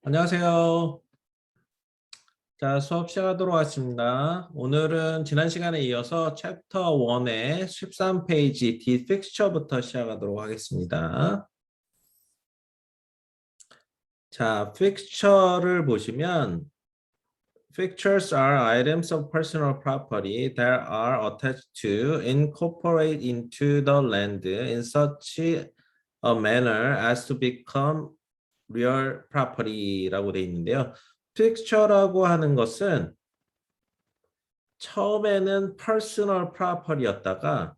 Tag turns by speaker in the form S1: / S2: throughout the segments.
S1: 안녕하세요. 자, 수업 시작하도록 하겠습니다. 오늘은 지난 시간에 이어서 챕터 1의 13페이지 디픽처부터 시작하도록 하겠습니다. 자, 픽처를 보시면 Fixtures are items of personal property that are attached to incorporate into the land in such a manner as to become real property라고 되어 있는데요. 픽처라고 하는 것은 처음에는 personal property였다가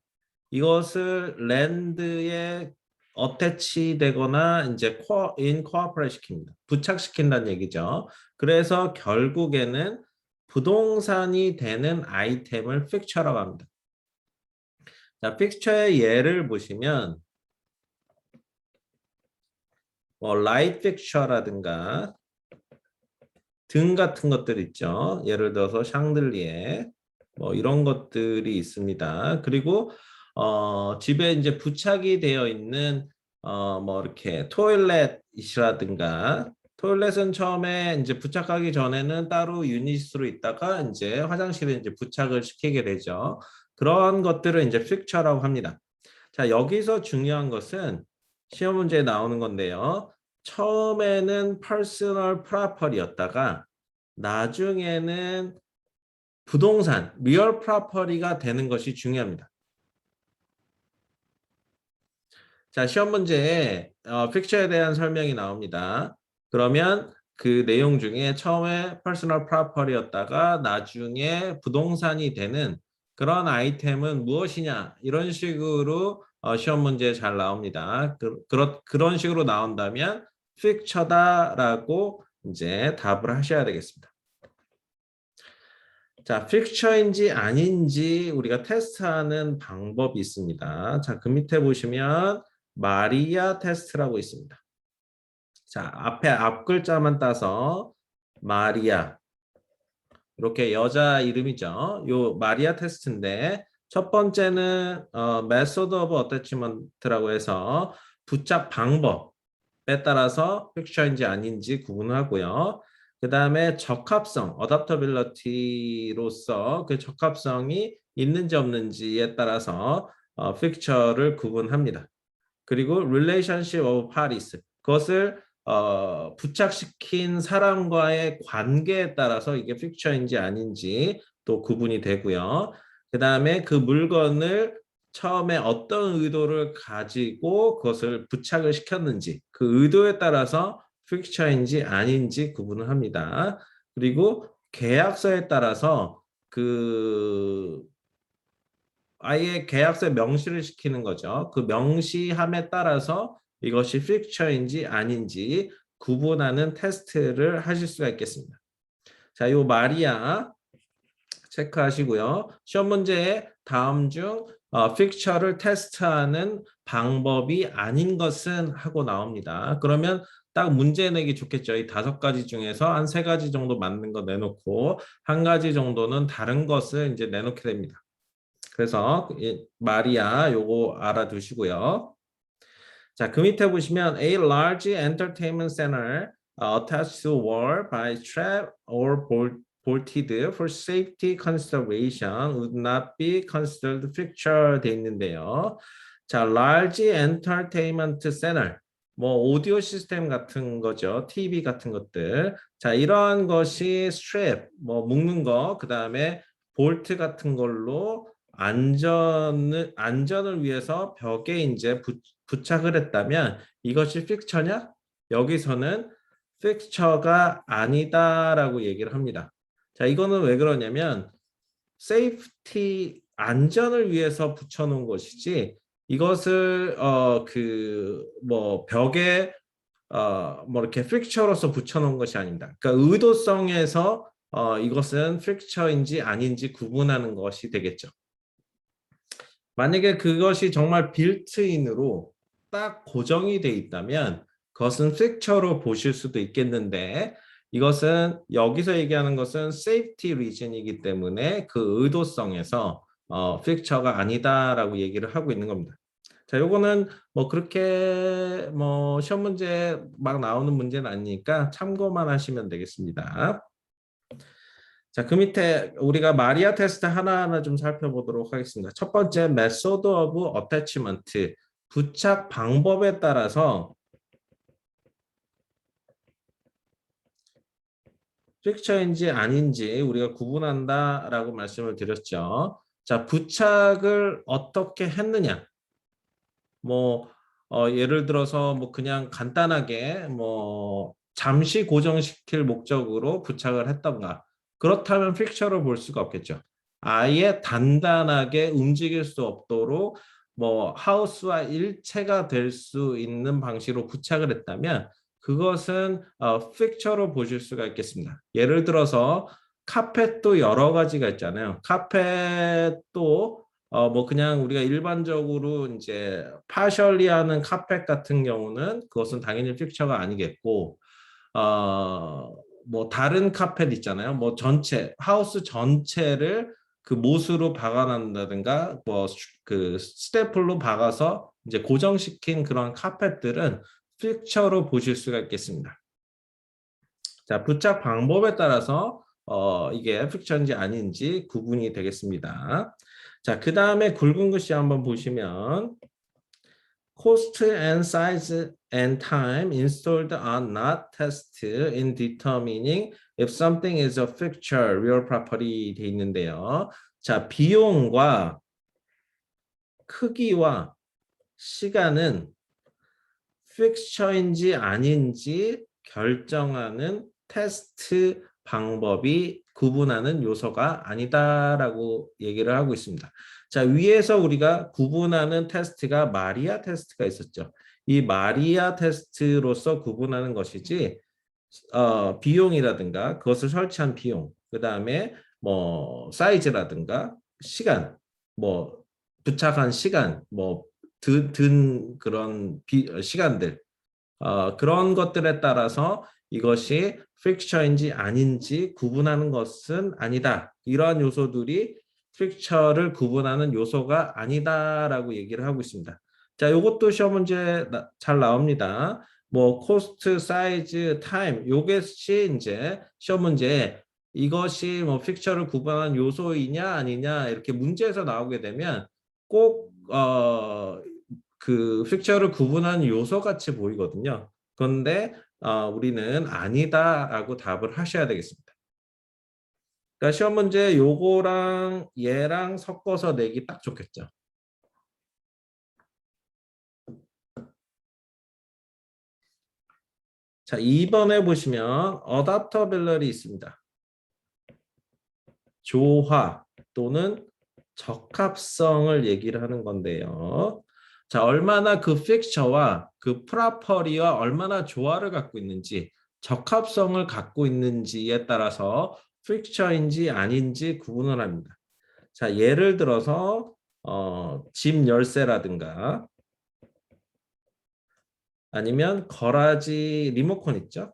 S1: 이것을 랜드에 어태치 되거나 이제 incorporate 시킵니다. 부착시킨다는 얘기죠. 그래서 결국에는 부동산이 되는 아이템을 픽처라고 합니다. 자, 픽처의 예를 보시면 라이트 픽처라든가 등 같은 것들 있죠. 예를 들어서 샹들리에 이런 것들이 있습니다. 그리고 집에 이제 부착이 되어 있는 이렇게 토일렛이라든가 토일렛은 처음에 이제 부착하기 전에는 따로 유닛으로 있다가 이제 화장실에 이제 부착을 시키게 되죠. 그런 것들을 이제 픽처라고 합니다. 자, 여기서 중요한 것은 시험 문제에 나오는 건데요. 처음에는 personal property였다가 나중에는 부동산, real property가 되는 것이 중요합니다. 자, 시험 문제에 픽처에 대한 설명이 나옵니다. 그러면 그 내용 중에 처음에 personal property였다가 나중에 부동산이 되는 그런 아이템은 무엇이냐 이런 식으로 시험 문제에 잘 나옵니다. 그런 식으로 나온다면 픽처다라고 이제 답을 하셔야 되겠습니다. 자, 픽처인지 아닌지 우리가 테스트하는 방법이 있습니다. 자, 그 밑에 보시면 마리아 테스트라고 있습니다. 자, 앞에 앞 글자만 따서 마리아 이렇게 여자 이름이죠. 요 마리아 테스트인데 첫 번째는 메소드 오브 어태치먼트라고 해서 부착 방법에 따라서 픽처인지 아닌지 구분하고요. 그 다음에 적합성, 어댑터빌리티로서 그 적합성이 있는지 없는지에 따라서 픽처를 구분합니다. 그리고 relationship of parties, 그것을 부착시킨 사람과의 관계에 따라서 이게 픽처인지 아닌지 또 구분이 되고요. 그 다음에 그 물건을 처음에 어떤 의도를 가지고 그것을 부착을 시켰는지 그 의도에 따라서 픽처인지 아닌지 구분을 합니다. 그리고 계약서에 따라서 아예 계약서에 명시를 시키는 거죠. 그 명시함에 따라서 이것이 픽처인지 아닌지 구분하는 테스트를 하실 수가 있겠습니다. 자, 요 마리아 체크하시고요. 시험 문제에 다음 중 픽처를 테스트하는 방법이 아닌 것은 하고 나옵니다. 그러면 딱 문제 내기 좋겠죠. 이 5가지 중에서 한 3가지 정도 맞는 거 내놓고 한 가지 정도는 다른 것을 이제 내놓게 됩니다. 그래서 마리아 요거 알아두시고요. 자, 그 밑에 보시면 A large entertainment center attached to wall by strap or bolted for safety consideration would not be considered fixture 돼 있는데요. 자, large entertainment center 오디오 시스템 같은 거죠. TV 같은 것들. 자, 이러한 것이 strap 묶는 거, 그다음에 볼트 같은 걸로 안전을 위해서 벽에 이제 부착을 했다면 이것이 픽처냐? 여기서는 픽처가 아니다라고 얘기를 합니다. 자, 이거는 왜 그러냐면 세이프티 안전을 위해서 붙여놓은 것이지 이것을 벽에 이렇게 픽처로서 붙여놓은 것이 아닙니다. 그러니까 의도성에서 이것은 픽처인지 아닌지 구분하는 것이 되겠죠. 만약에 그것이 정말 빌트인으로 딱 고정이 돼 있다면 그것은 픽처로 보실 수도 있겠는데 이것은 여기서 얘기하는 것은 세이프티 리즌이기 때문에 그 의도성에서 픽처가 아니다라고 얘기를 하고 있는 겁니다. 자, 요거는 뭐 그렇게 뭐 시험 문제 막 나오는 문제는 아니니까 참고만 하시면 되겠습니다. 자, 그 밑에 우리가 마리아 테스트 하나하나 좀 살펴보도록 하겠습니다. 첫 번째, method of attachment. 부착 방법에 따라서 픽처인지 아닌지 우리가 구분한다라고 말씀을 드렸죠. 자, 부착을 어떻게 했느냐. 뭐 예를 들어서 뭐 그냥 간단하게 뭐 잠시 고정시킬 목적으로 부착을 했던가. 그렇다면 픽처를 볼 수가 없겠죠. 아예 단단하게 움직일 수 없도록 뭐 하우스와 일체가 될 수 있는 방식으로 부착을 했다면 그것은 픽처로 보실 수가 있겠습니다. 예를 들어서 카펫도 여러 가지가 있잖아요. 카펫도 뭐 그냥 우리가 일반적으로 이제 파셜리 하는 카펫 같은 경우는 그것은 당연히 픽처가 아니겠고 뭐 다른 카펫 있잖아요. 뭐 전체 하우스 전체를 그 못으로 박아낸다든가 뭐 그 스테플로 박아서 이제 고정시킨 그런 카펫들은 픽처로 보실 수가 있겠습니다. 자, 부착 방법에 따라서 이게 픽처인지 아닌지 구분이 되겠습니다. 자, 그 다음에 굵은 글씨 한번 보시면 cost and size and time installed are not tested in determining if something is a fixture, real property 돼 있는데요. 자, 비용과 크기와 시간은 픽처인지 아닌지 결정하는 테스트 방법이 구분하는 요소가 아니다라고 얘기를 하고 있습니다. 자, 위에서 우리가 구분하는 테스트가 마리아 테스트가 있었죠. 이 마리아 테스트로서 구분하는 것이지 비용이라든가 그것을 설치한 비용, 그 다음에 뭐 사이즈라든가 시간, 뭐 부착한 시간, 뭐 든 그런 시간들 그런 것들에 따라서 이것이 픽처인지 아닌지 구분하는 것은 아니다. 이러한 요소들이 픽처를 구분하는 요소가 아니다라고 얘기를 하고 있습니다. 자, 요것도 시험 문제 잘 나옵니다. 뭐 코스트, 사이즈, 타임 요것이 이제 시험 문제에 이것이 뭐 픽처를 구분하는 요소이냐 아니냐 이렇게 문제에서 나오게 되면 꼭 그 픽처를 구분하는 요소 같이 보이거든요. 그런데 우리는 아니다라고 답을 하셔야 되겠습니다. 그러니까 시험 문제 요거랑 얘랑 섞어서 내기 딱 좋겠죠. 자, 2번에 보시면 어답터빌러리 있습니다. 조화 또는 적합성을 얘기를 하는 건데요. 자, 얼마나 그 픽처와 그 프로퍼리와 얼마나 조화를 갖고 있는지, 적합성을 갖고 있는지에 따라서 픽처인지 아닌지 구분을 합니다. 자, 예를 들어서 집 열쇠라든가 아니면 거라지 리모컨 있죠?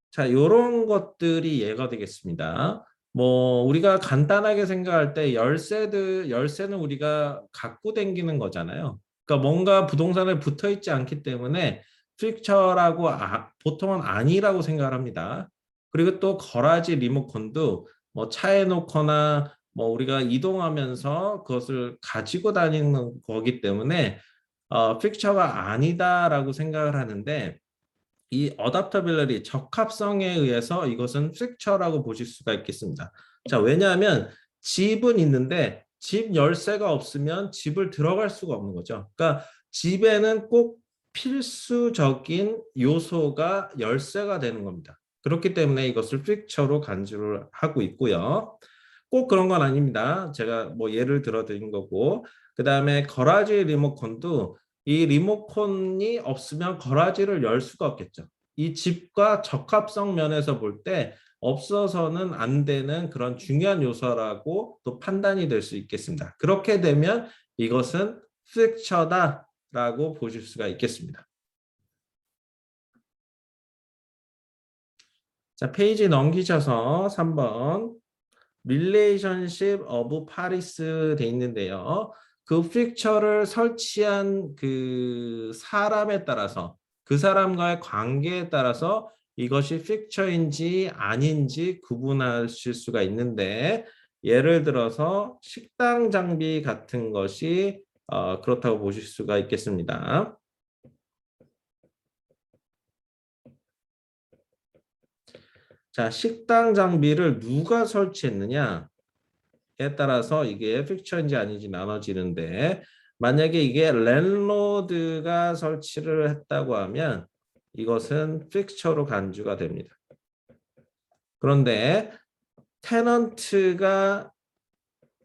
S1: 자, 요런 것들이 예가 되겠습니다. 뭐 우리가 간단하게 생각할 때 열쇠는 우리가 갖고 다니는 거잖아요. 그러니까 뭔가 부동산에 붙어 있지 않기 때문에 픽처라고 보통은 아니라고 생각을 합니다. 그리고 또 거라지 리모컨도 뭐 차에 놓거나 뭐 우리가 이동하면서 그것을 가지고 다니는 거기 때문에 픽처가 아니다라고 생각을 하는데 이 어답터빌러리 적합성에 의해서 이것은 픽처라고 보실 수가 있겠습니다. 자, 왜냐하면 집은 있는데 집 열쇠가 없으면 집을 들어갈 수가 없는 거죠. 그러니까 집에는 꼭 필수적인 요소가 열쇠가 되는 겁니다. 그렇기 때문에 이것을 픽처로 간주를 하고 있고요. 꼭 그런 건 아닙니다. 제가 뭐 예를 들어 드린 거고 그 다음에 거라지 리모컨도 이 리모컨이 없으면 거라지를 열 수가 없겠죠. 이 집과 적합성 면에서 볼 때 없어서는 안 되는 그런 중요한 요소라고 또 판단이 될 수 있겠습니다. 그렇게 되면 이것은 픽처다라고 보실 수가 있겠습니다. 자, 페이지 넘기셔서 3번 relationship of Paris 돼 있는데요. 그 픽처를 설치한 그 사람에 따라서 그 사람과의 관계에 따라서 이것이 픽처인지 아닌지 구분하실 수가 있는데 예를 들어서 식당 장비 같은 것이 그렇다고 보실 수가 있겠습니다. 자, 식당 장비를 누가 설치했느냐에 따라서 이게 픽처인지 아닌지 나눠지는데 만약에 이게 랜로드가 설치를 했다고 하면 이것은 픽처로 간주가 됩니다. 그런데 테넌트가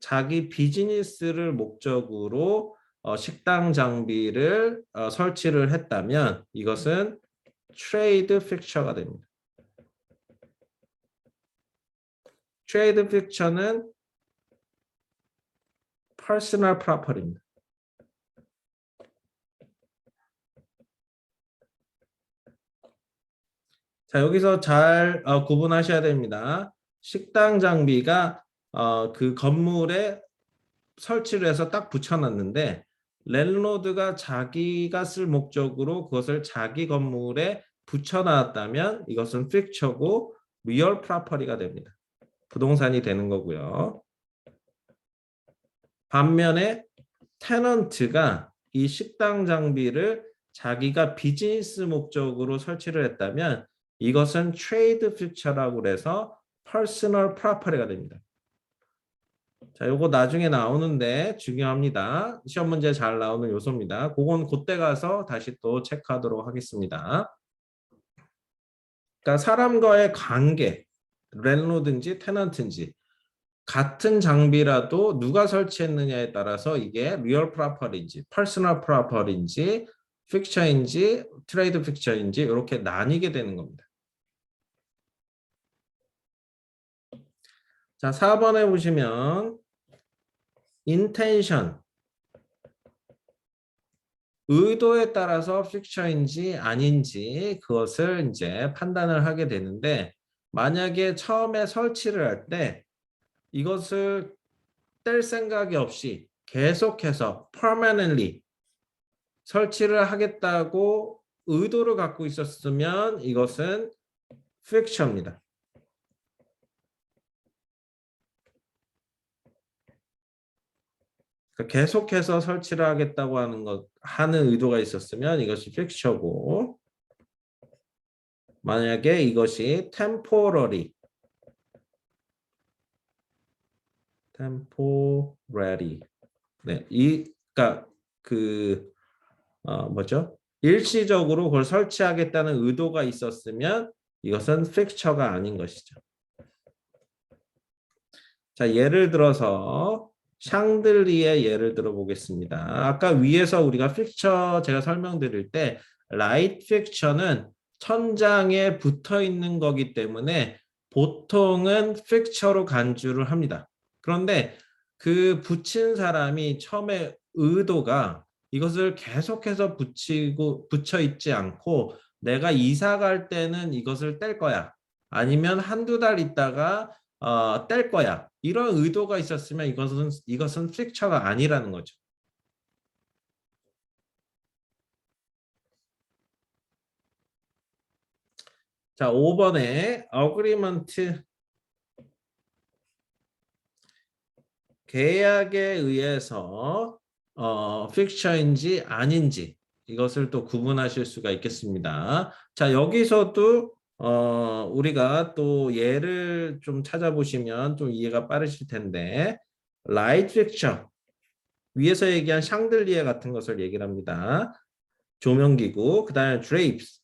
S1: 자기 비즈니스를 목적으로 식당 장비를 설치를 했다면 이것은 트레이드 픽처가 됩니다. 트레이드 픽처는 퍼스널 프로퍼티입니다. 자, 여기서 잘 구분하셔야 됩니다. 식당 장비가 그 건물에 설치를 해서 딱 붙여놨는데 랜로드가 자기가 쓸 목적으로 그것을 자기 건물에 붙여놨다면 이것은 픽처고 리얼 프로퍼티가 됩니다. 부동산이 되는 거고요. 반면에 테넌트가 이 식당 장비를 자기가 비즈니스 목적으로 설치를 했다면 이것은 트레이드 픽처라고 해서 퍼스널 프로퍼티가 됩니다. 자, 요거 나중에 나오는데 중요합니다. 시험 문제 잘 나오는 요소입니다. 그건 그때 가서 다시 또 체크하도록 하겠습니다. 그러니까 사람과의 관계, 랜로드인지 테넌트인지 같은 장비라도 누가 설치했느냐에 따라서 이게 리얼 프로퍼티인지 퍼스널 프로퍼티인지 픽처인지 트레이드 픽처인지 이렇게 나뉘게 되는 겁니다. 자, 4번에 보시면 intention 의도에 따라서 픽처인지 아닌지 그것을 이제 판단을 하게 되는데 만약에 처음에 설치를 할 때 이것을 뗄 생각이 없이 계속해서 permanently 설치를 하겠다고 의도를 갖고 있었으면 이것은 픽처입니다. 그러니까 계속해서 설치를 하겠다고 하는 의도가 있었으면 이것이 픽처고 만약에 이것이 temporary 네, 그러니까 뭐죠? 일시적으로 그걸 설치하겠다는 의도가 있었으면 이것은 픽처가 아닌 것이죠. 자, 예를 들어서 샹들리에 예를 들어 보겠습니다. 아까 위에서 우리가 픽처 제가 설명드릴 때 라이트 픽처는 천장에 붙어 있는 거기 때문에 보통은 픽처로 간주를 합니다. 그런데 그 붙인 사람이 처음에 의도가 이것을 계속해서 붙여 있지 않고 내가 이사 갈 때는 이것을 뗄 거야. 아니면 한두 달 있다가 뗄 거야. 이런 의도가 있었으면 이것은 픽처가 아니라는 거죠. 자, 5번에 어그리먼트 계약에 의해서 픽처인지 아닌지 이것을 또 구분하실 수가 있겠습니다. 자, 여기서도 우리가 또 예를 좀 찾아보시면 좀 이해가 빠르실 텐데 라이트 픽처 위에서 얘기한 샹들리에 같은 것을 얘기를 합니다. 조명기구, 그 다음에 drapes,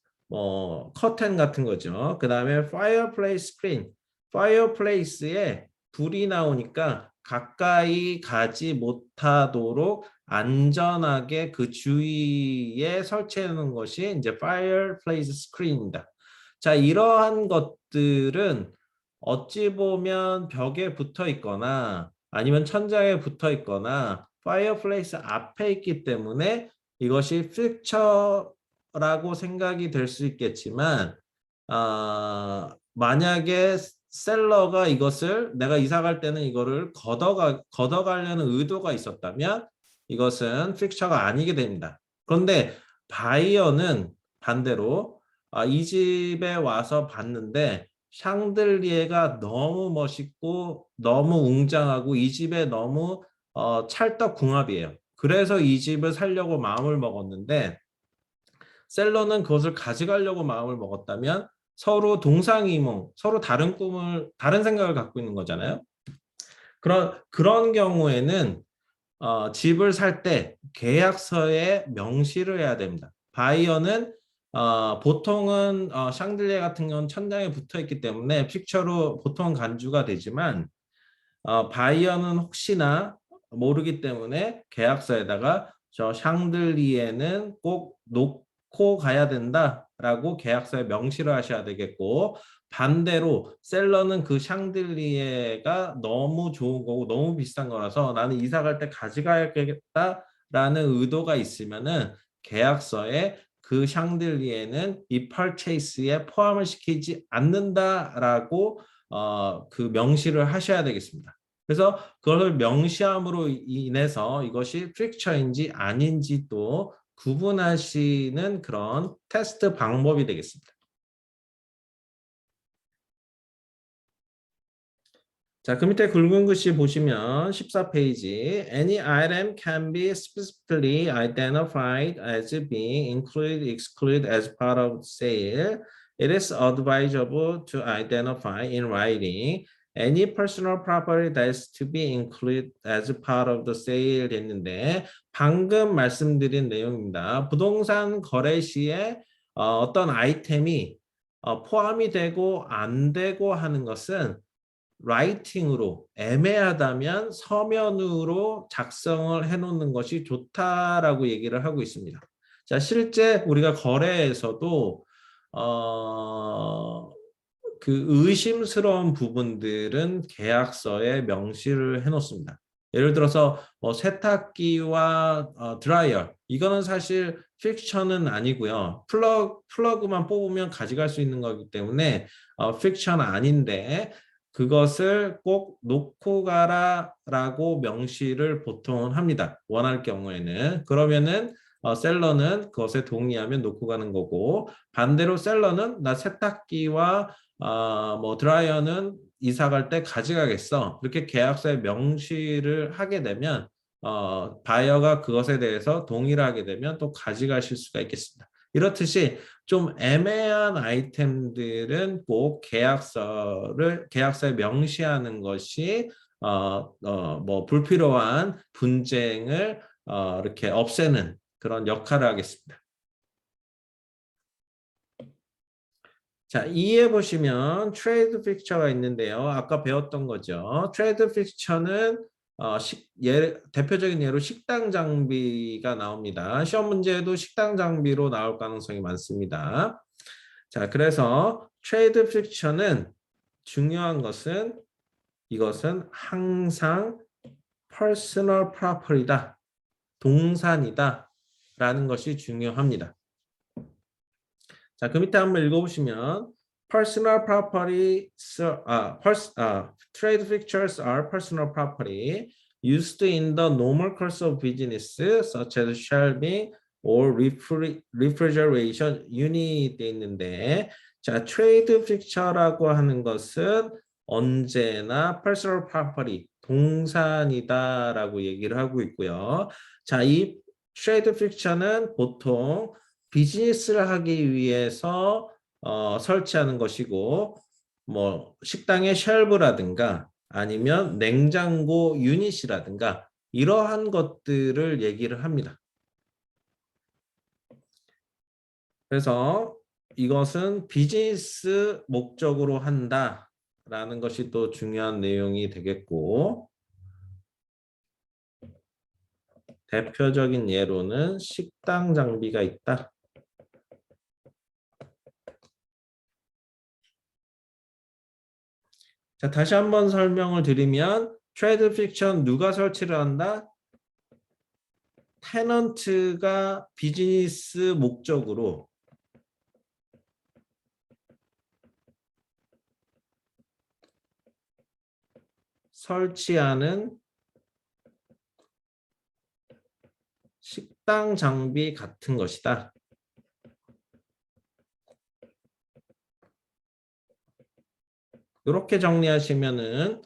S1: 커튼 같은 거죠. 그 다음에 fireplace screen, fireplace에 불이 나오니까 가까이 가지 못하도록 안전하게 그 주위에 설치해 놓은 것이 이제 fireplace screen입니다. 자, 이러한 것들은 어찌 보면 벽에 붙어 있거나 아니면 천장에 붙어 있거나 파이어플레이스 앞에 있기 때문에 이것이 픽처라고 생각이 될 수 있겠지만 만약에 셀러가 이것을 내가 이사 갈 때는 이거를 걷어가려는 의도가 있었다면 이것은 픽처가 아니게 됩니다. 그런데 바이어는 반대로 이 집에 와서 봤는데 샹들리에가 너무 멋있고 너무 웅장하고 이 집에 너무 찰떡궁합이에요. 그래서 이 집을 살려고 마음을 먹었는데 셀러는 그것을 가져가려고 마음을 먹었다면 서로 동상이몽, 서로 다른 생각을 갖고 있는 거잖아요. 그런 경우에는 집을 살 때 계약서에 명시를 해야 됩니다. 바이어는 보통은 샹들리에 같은 경우는 천장에 붙어 있기 때문에 픽처로 보통 간주가 되지만 바이어는 혹시나 모르기 때문에 계약서에다가 저 샹들리에는 꼭 놓고 가야 된다라고 계약서에 명시를 하셔야 되겠고 반대로 셀러는 그 샹들리에가 너무 좋은 거고 너무 비싼 거라서 나는 이사 갈 때 가져가야겠다라는 의도가 있으면은 계약서에 그 샹들리에는 이 purchase에 포함을 시키지 않는다라고 그 명시를 하셔야 되겠습니다. 그래서 그걸 명시함으로 인해서 이것이 프릭처인지 아닌지 또 구분하시는 그런 테스트 방법이 되겠습니다. 자, 그 밑에 굵은 글씨 보시면 14페이지 Any item can be specifically identified as being included, excluded as part of sale. It is advisable to identify in writing any personal property that is to be included as part of the sale 됐는데 방금 말씀드린 내용입니다. 부동산 거래 시에 어떤 아이템이 포함이 되고 안 되고 하는 것은 라이팅으로 애매하다면 서면으로 작성을 해놓는 것이 좋다라고 얘기를 하고 있습니다. 자, 실제 우리가 거래에서도 어, 그 의심스러운 부분들은 계약서에 명시를 해놓습니다. 예를 들어서 뭐 세탁기와 드라이어 이거는 사실 픽션은 아니고요. 플러그만 뽑으면 가져갈 수 있는 거기 때문에 픽션 아닌데 그것을 꼭 놓고 가라라고 명시를 보통 합니다. 원할 경우에는 그러면은 셀러는 그것에 동의하면 놓고 가는 거고 반대로 셀러는 나 세탁기와 뭐 드라이어는 이사 갈 때 가져가겠어. 이렇게 계약서에 명시를 하게 되면 바이어가 그것에 대해서 동의를 하게 되면 또 가져가실 수가 있겠습니다. 이렇듯이 좀 애매한 아이템들은 꼭 계약서에 명시하는 것이 뭐 불필요한 분쟁을 이렇게 없애는 그런 역할을 하겠습니다. 자, 2에 보시면 트레이드 픽처가 있는데요. 아까 배웠던 거죠. 트레이드 픽처는 대표적인 예로 식당 장비가 나옵니다. 시험 문제에도 식당 장비로 나올 가능성이 많습니다. 자, 그래서 트레이드 픽처는 중요한 것은 이것은 항상 퍼스널 프로퍼티다. 동산이다. 라는 것이 중요합니다. 자, 그 밑에 한번 읽어보시면 personal property, trade fixtures are personal property used in the normal course of business such as shelving or refrigeration unit 돼 있는데 자, trade fixture라고 하는 것은 언제나 personal property, 동산이다라고 얘기를 하고 있고요. 자, 이 trade fixture는 보통 비즈니스를 하기 위해서 설치하는 것이고 뭐 식당의 쉘브라든가 아니면 냉장고 유닛이라든가 이러한 것들을 얘기를 합니다. 그래서 이것은 비즈니스 목적으로 한다라는 것이 또 중요한 내용이 되겠고 대표적인 예로는 식당 장비가 있다. 자, 다시 한번 설명을 드리면 트레이드 픽션 누가 설치를 한다? 테넌트가 비즈니스 목적으로 설치하는 식당 장비 같은 것이다. 이렇게 정리하시면은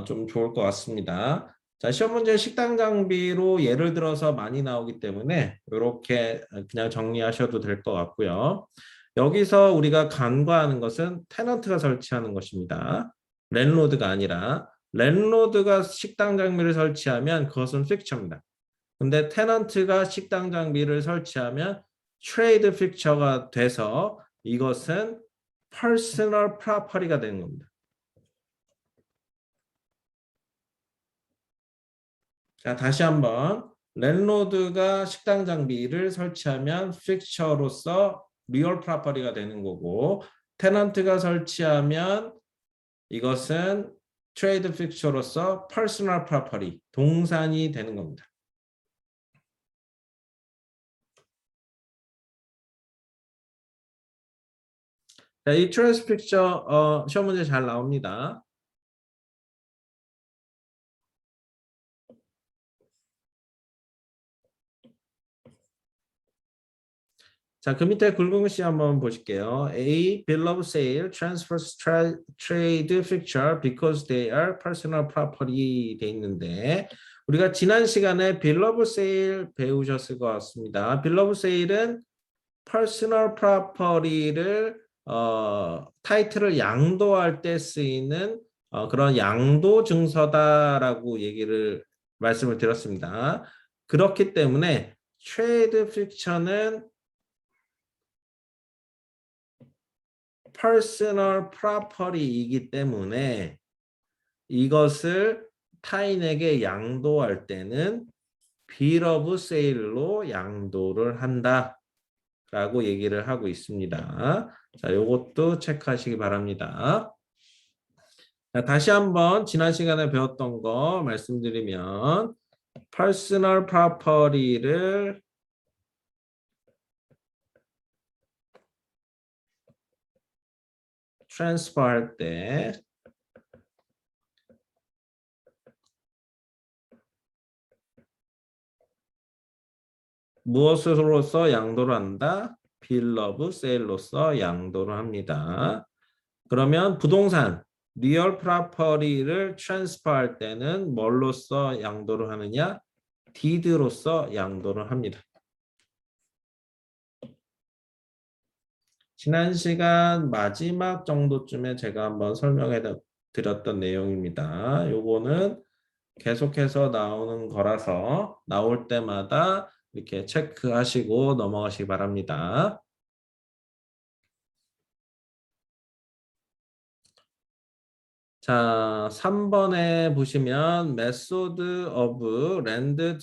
S1: 좀 좋을 것 같습니다. 자, 시험 문제 식당 장비로 예를 들어서 많이 나오기 때문에 이렇게 그냥 정리하셔도 될 것 같고요. 여기서 우리가 간과하는 것은 테넌트가 설치하는 것입니다. 랜로드가 아니라 랜로드가 식당 장비를 설치하면 그것은 픽처입니다. 근데 테넌트가 식당 장비를 설치하면 트레이드 픽처가 돼서 이것은 퍼스널 프로퍼티가 되는 겁니다. 자, 다시 한번 랜로드가 식당 장비를 설치하면 픽처로서 리얼 프로퍼티가 되는 거고 테넌트가 설치하면 이것은 트레이드 픽처로서 퍼스널 프로퍼티, 동산이 되는 겁니다. 자, 이 트레이드 픽처 시험 문제 잘 나옵니다. 자, 그 밑에 굵은 글씨 한번 보실게요. A. Bill of sale transfers trade fixture because they are personal property 돼 있는데 우리가 지난 시간에 Bill of sale 배우셨을 것 같습니다. Bill of sale은 personal property를 타이틀을 양도할 때 쓰이는 그런 양도 증서다라고 말씀을 드렸습니다. 그렇기 때문에 trade fiction은 personal property이기 때문에 이것을 타인에게 양도할 때는 bill of sale로 양도를 한다라고 얘기를 하고 있습니다. 자, 이것도 체크하시기 바랍니다. 자, 다시 한번 지난 시간에 배웠던 거 말씀드리면 personal property를 transfer 할 때 무엇으로서 양도를 한다? bill of sale로서 양도를 합니다. 그러면 부동산, 리얼 프로퍼티를 transfer 할 때는 뭘로써 양도를 하느냐? deed로서 양도를 합니다. 지난 시간 마지막 정도쯤에 제가 한번 설명해 드렸던 내용입니다. 요거는 계속해서 나오는 거라서 나올 때마다 이렇게 체크하시고 넘어가시기 바랍니다. 자, 3번에 보시면 method of land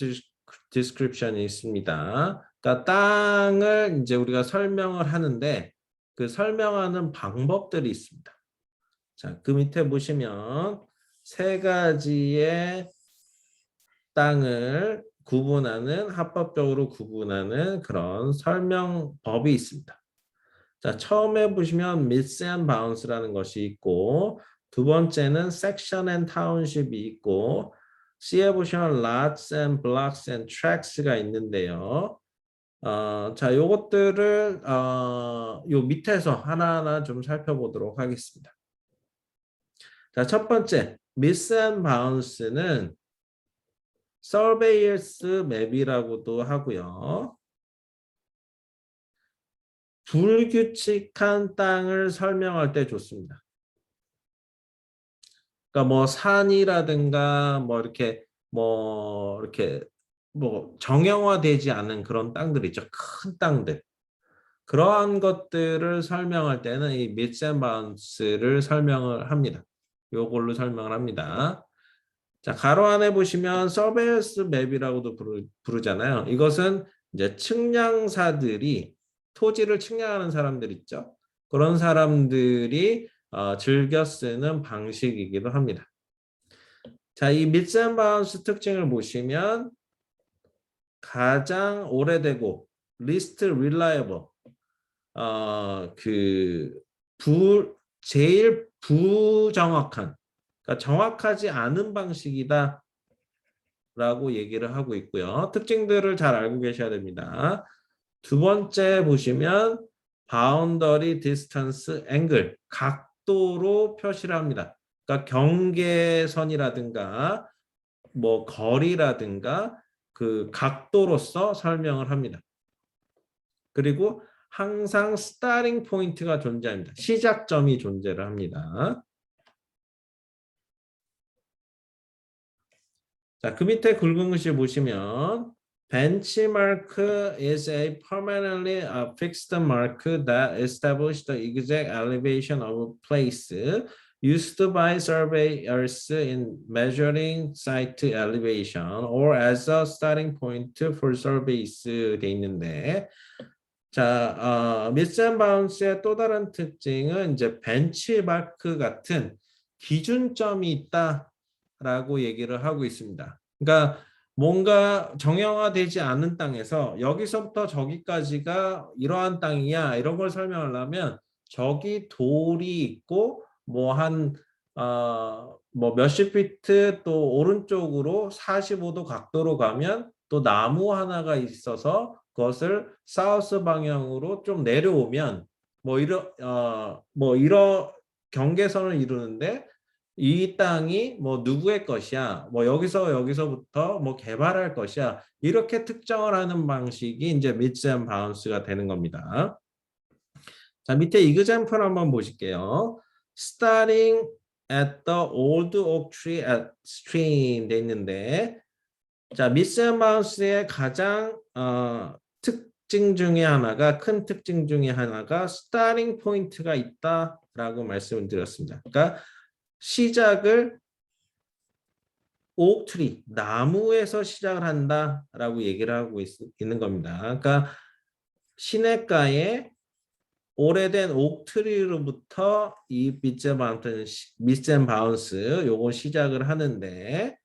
S1: description이 있습니다. 그러니까 땅을 이제 우리가 설명을 하는데 그 설명하는 방법들이 있습니다. 자, 그 밑에 보시면 세 가지의 땅을 합법적으로 구분하는 그런 설명법이 있습니다. 자, 처음에 보시면 mids and bounds라는 것이 있고 두 번째는 section and township이 있고 C에 보시면 lots and blocks and tracts가 있는데요. 자, 요것들을 요 밑에서 하나하나 좀 살펴보도록 하겠습니다. 자, 첫 번째 mids and bounds는 surveyors map이라고도 하고요. 불규칙한 땅을 설명할 때 좋습니다. 그러니까 뭐 산이라든가 이렇게 정형화되지 않은 그런 땅들 있죠. 큰 땅들. 그러한 것들을 설명할 때는 이 mids and bounds를 설명을 합니다. 요걸로 설명을 합니다. 자, 가로 안에 보시면 서베이어스 맵이라고도 부르잖아요. 이것은 이제 측량사들이 토지를 측량하는 사람들 있죠. 그런 사람들이 즐겨 쓰는 방식이기도 합니다. 자, 이 미츠 앤 바운스 특징을 보시면 가장 오래되고 least reliable 제일 부정확한 그러니까 정확하지 않은 방식이다 라고 얘기를 하고 있고요. 특징들을 잘 알고 계셔야 됩니다. 두 번째 보시면 boundary distance angle, 각도로 표시를 합니다. 그러니까 경계선이라든가 뭐 거리라든가 그 각도로서 설명을 합니다. 그리고 항상 스타팅 포인트가 존재합니다. 시작점이 존재를 합니다. 자, 그 밑에 굵은 글씨 보시면 benchmark is a permanently fixed mark that establishes the exact elevation of a place used by surveyors in measuring site elevation or as a starting point for surveys 돼 있는데 자, 미스 바운스의 또 다른 특징은 이제 벤치마크 같은 기준점이 있다라고 얘기를 하고 있습니다. 그러니까 뭔가 정형화되지 않은 땅에서 여기서부터 저기까지가 이러한 땅이야 이런 걸 설명하려면 저기 돌이 있고 뭐 한 뭐 몇십 피트 또 오른쪽으로 45도 각도로 가면 또 나무 하나가 있어서 그것을 사우스 방향으로 좀 내려오면 뭐 이런 경계선을 이루는데 이 땅이 뭐 누구의 것이야 뭐 여기서부터 뭐 개발할 것이야 이렇게 특정을 하는 방식이 이제 미츠 앤 바운스가 되는 겁니다. 자, 밑에 example 한번 보실게요. Starting at the old oak tree at stream 돼 있는데 자, 미스 앤 바운스의 가장 특징 중에 하나가 큰 특징 중에 하나가 스타팅 포인트가 있다라고 말씀을 드렸습니다. 그러니까 시작을 옥트리 나무에서 시작을 한다라고 얘기를 하고 있는 겁니다. 그러니까 시냇가에 오래된 옥트리로부터 이 미스 앤 바운스 요거 시작을 하는데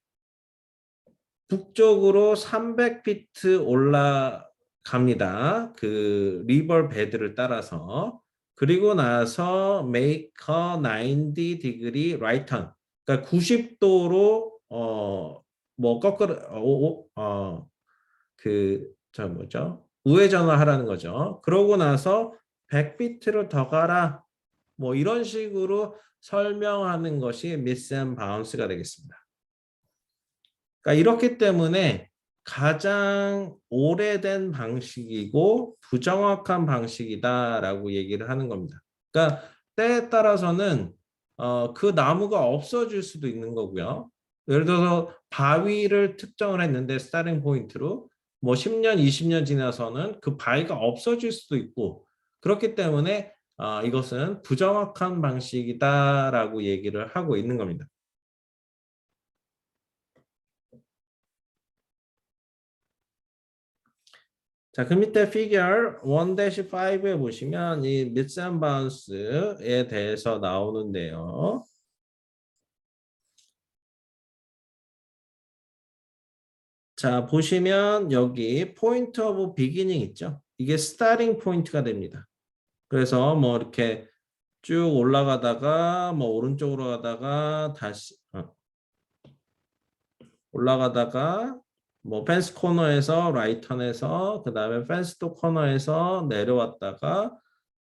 S1: 북쪽으로 300피트 올라갑니다. 그 리버 베드를 따라서. 그리고 나서 make a 90 degree right turn. 그러니까 90도로 뭐 거꾸로 저 뭐죠? 우회전을 하라는 거죠. 그러고 나서 100피트를 더 가라. 뭐 이런 식으로 설명하는 것이 미스 앤 바운스가 되겠습니다. 그러니까 이렇기 때문에 가장 오래된 방식이고 부정확한 방식이다라고 얘기를 하는 겁니다. 그러니까 때에 따라서는 그 나무가 없어질 수도 있는 거고요. 예를 들어서 바위를 특정을 했는데 스타팅 포인트로 뭐 10년, 20년 지나서는 그 바위가 없어질 수도 있고 그렇기 때문에 이것은 부정확한 방식이다라고 얘기를 하고 있는 겁니다. 자, 그 밑에 figure 1-5에 보시면 이 미스 앤 바운스에 대해서 나오는데요. 자, 보시면 여기 포인트 오브 비기닝 있죠? 이게 스타팅 포인트가 됩니다. 그래서 뭐 이렇게 쭉 올라가다가 뭐 오른쪽으로 가다가 다시 올라가다가 뭐 펜스 코너에서 라이트 턴에서 그 다음에 펜스 또 코너에서 내려왔다가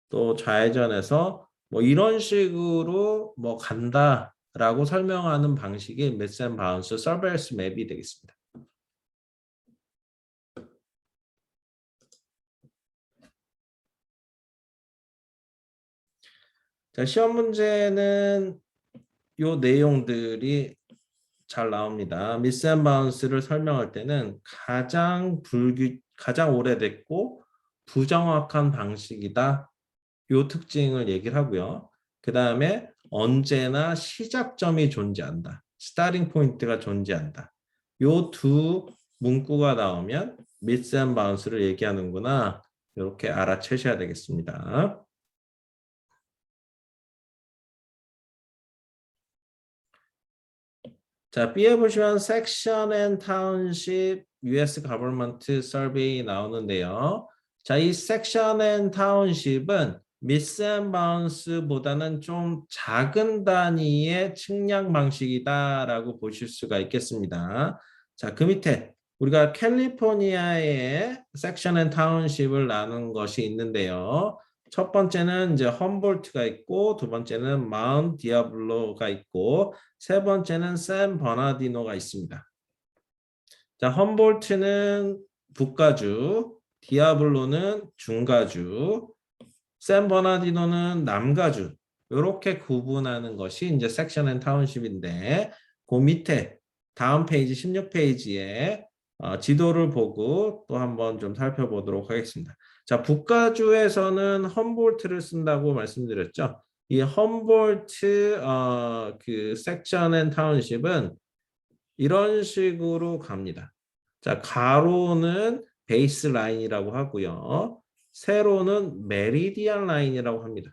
S1: 또 좌회전해서 뭐 이런 식으로 뭐 간다라고 설명하는 방식이 미스 앤 바운스 서베이스 맵이 되겠습니다. 자, 시험 문제는 요 내용들이 잘 나옵니다. 미스 앤 바운스를 설명할 때는 가장 오래됐고 부정확한 방식이다. 요 특징을 얘기를 하고요. 그 다음에 언제나 시작점이 존재한다. 스타팅 포인트가 존재한다. 요 두 문구가 나오면 미스 앤 바운스를 얘기하는구나. 이렇게 알아채셔야 되겠습니다. 자, B에 보시면 Section and Township US Government Survey 나오는데요. 자, 이 Section and Township은 미스 앤 바운스보다는 좀 작은 단위의 측량 방식이다라고 보실 수가 있겠습니다. 자, 그 밑에 우리가 캘리포니아의 섹션 앤 타운십을 나눈 것이 있는데요. 첫 번째는 이제 험볼트가 있고, 두 번째는 마운트 디아블로가 있고, 세 번째는 샌 버나디노가 있습니다. 자, 험볼트는 북가주, 디아블로는 중가주, 샌 버나디노는 남가주. 이렇게 구분하는 것이 이제 섹션 앤 타운십인데, 그 밑에 다음 페이지 16페이지에 지도를 보고 또 한번 좀 살펴보도록 하겠습니다. 자, 북가주에서는 험볼트를 쓴다고 말씀드렸죠. 이 험볼트 그 섹션 앤 타운십은 이런 식으로 갑니다. 자, 가로는 베이스 라인이라고 하고요. 세로는 메리디안 라인이라고 합니다.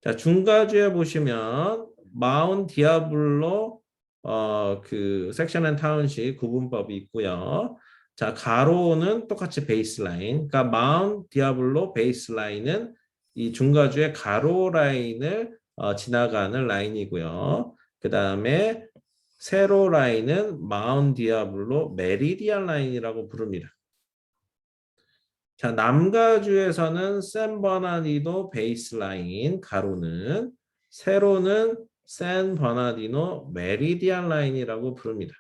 S1: 자, 중가주에 보시면 마운 디아블로 그 섹션 앤 타운십 구분법이 있고요. 자, 가로는 똑같이 베이스 라인. 그러니까 마운 디아블로 베이스 라인은 이 중가주의 가로 라인을 지나가는 라인이고요. 그다음에 세로 라인은 마운 디아블로 메리디안 라인이라고 부릅니다. 자, 남가주에서는 샌 버나디노 베이스 라인 가로는, 세로는 샌 버나디노 메리디안 라인이라고 부릅니다.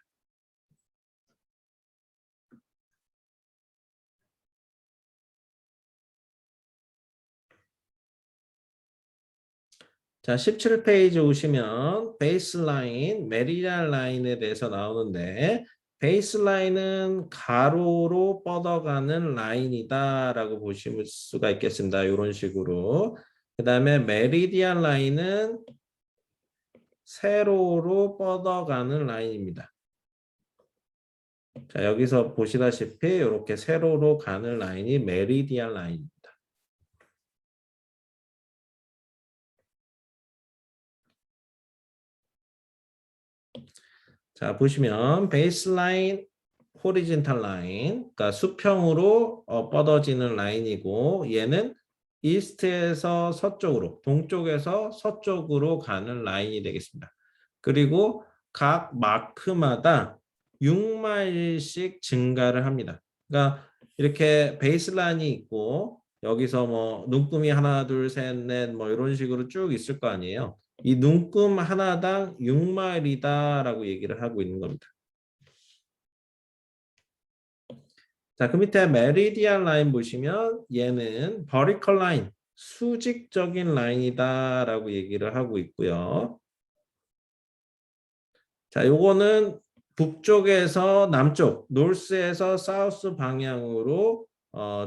S1: 자, 17페이지 오시면 베이스 라인, 메리디안 라인에 대해서 나오는데, 베이스 라인은 가로로 뻗어가는 라인이다라고 보실 수가 있겠습니다. 이런 식으로. 그 다음에 메리디안 라인은 세로로 뻗어가는 라인입니다. 자, 여기서 보시다시피 이렇게 세로로 가는 라인이 메리디안 라인입니다. 자, 보시면 베이스라인, 호리진탈 라인, 그러니까 수평으로 뻗어지는 라인이고, 얘는 이스트에서 서쪽으로, 동쪽에서 서쪽으로 가는 라인이 되겠습니다. 그리고 각 마크마다 6마일씩 증가를 합니다. 그러니까 이렇게 베이스라인이 있고, 여기서 뭐 눈금이 하나, 둘, 셋, 넷, 뭐 이런 식으로 쭉 있을 거 아니에요. 이 눈금 하나당 6마일이다라고 얘기를 하고 있는 겁니다. 자, 그 밑에 메리디안 라인 보시면 얘는 버티컬 라인, 수직적인 라인이다라고 얘기를 하고 있고요. 자, 요거는 북쪽에서 남쪽, 노스에서 사우스 방향으로